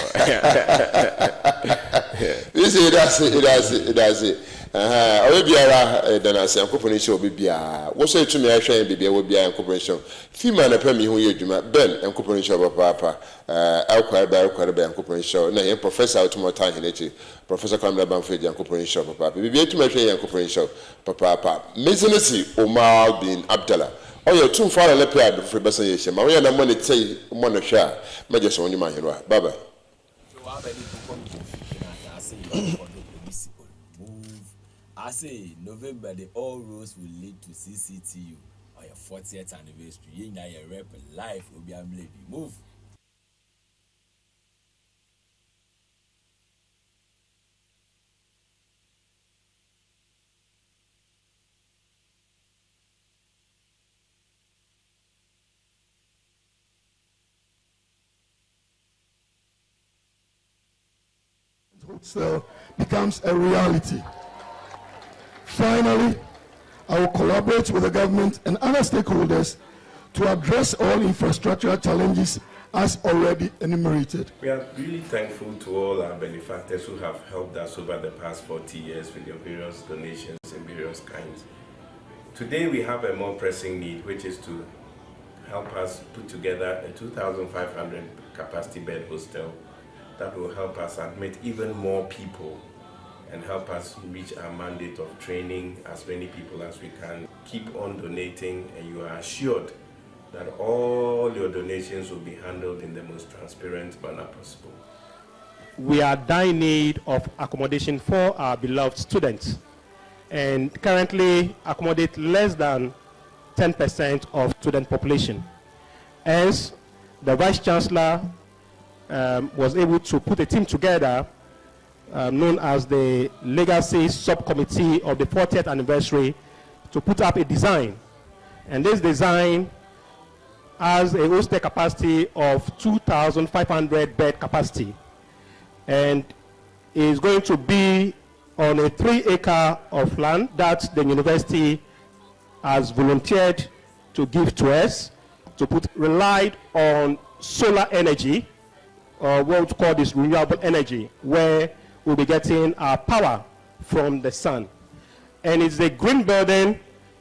You see, that's it. Obiara then I say corporation will be what say to me I share be will be a corporation female na pemi hu yedwuma ben en corporation papa alquire by corporation na professor automata hinechi Professor Kwamina Banfu and corporation papa be to me share corporation papa business Omar Bin Abdullah oh you too far le pay ad for person yesha ma we na money say money share me just on you man here baba I say November the all roads will lead to CCTU on your 40th anniversary. You know your rep life will be a lady. Move. Still becomes a reality. Finally, I will collaborate with the government and other stakeholders to address all infrastructural challenges as already enumerated. We are really thankful to all our benefactors who have helped us over the past 40 years with your various donations in various kinds. Today we have a more pressing need, which is to help us put together a 2,500 capacity bed hostel that will help us admit even more people and help us reach our mandate of training as many people as we can. Keep on donating, and you are assured that all your donations will be handled in the most transparent manner possible. We are in need of accommodation for our beloved students, and currently accommodate less than 10% of student population. Hence, the Vice Chancellor was able to put a team together known as the Legacy Subcommittee of the 40th anniversary to put up a design. And this design has a hostel capacity of 2,500 bed capacity, and is going to be on a 3-acre of land that the university has volunteered to give to us to relied on solar energy, or what we call this renewable energy, where we'll be getting our power from the sun. And it's a green building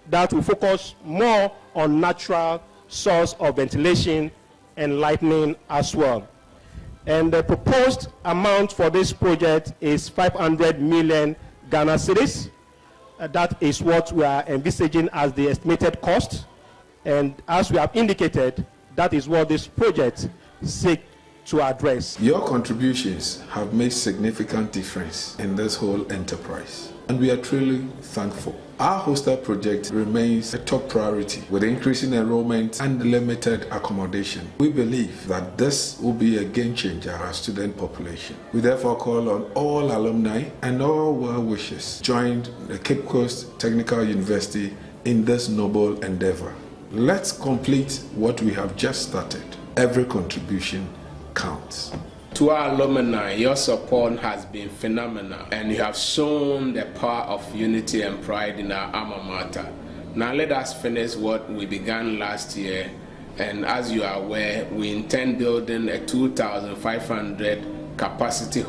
that will focus more on natural source of ventilation and lighting as well. And the proposed amount for this project is 500 million Ghana cedis. That is what we are envisaging as the estimated cost. And as we have indicated, that is what this project seeks to address. Your contributions have made significant difference in this whole enterprise, and we are truly thankful. Our hostel project remains a top priority with increasing enrollment and limited accommodation. We believe that this will be a game changer for our student population. We therefore call on all alumni and all well-wishers join the Cape Coast Technical University in this noble endeavor. Let's complete what we have just started. Every contribution counts. To our alumni, your support has been phenomenal, and you have shown the power of unity and pride in our alma mater. Now let us finish what we began last year, and as you are aware, we intend building a 2,500 capacity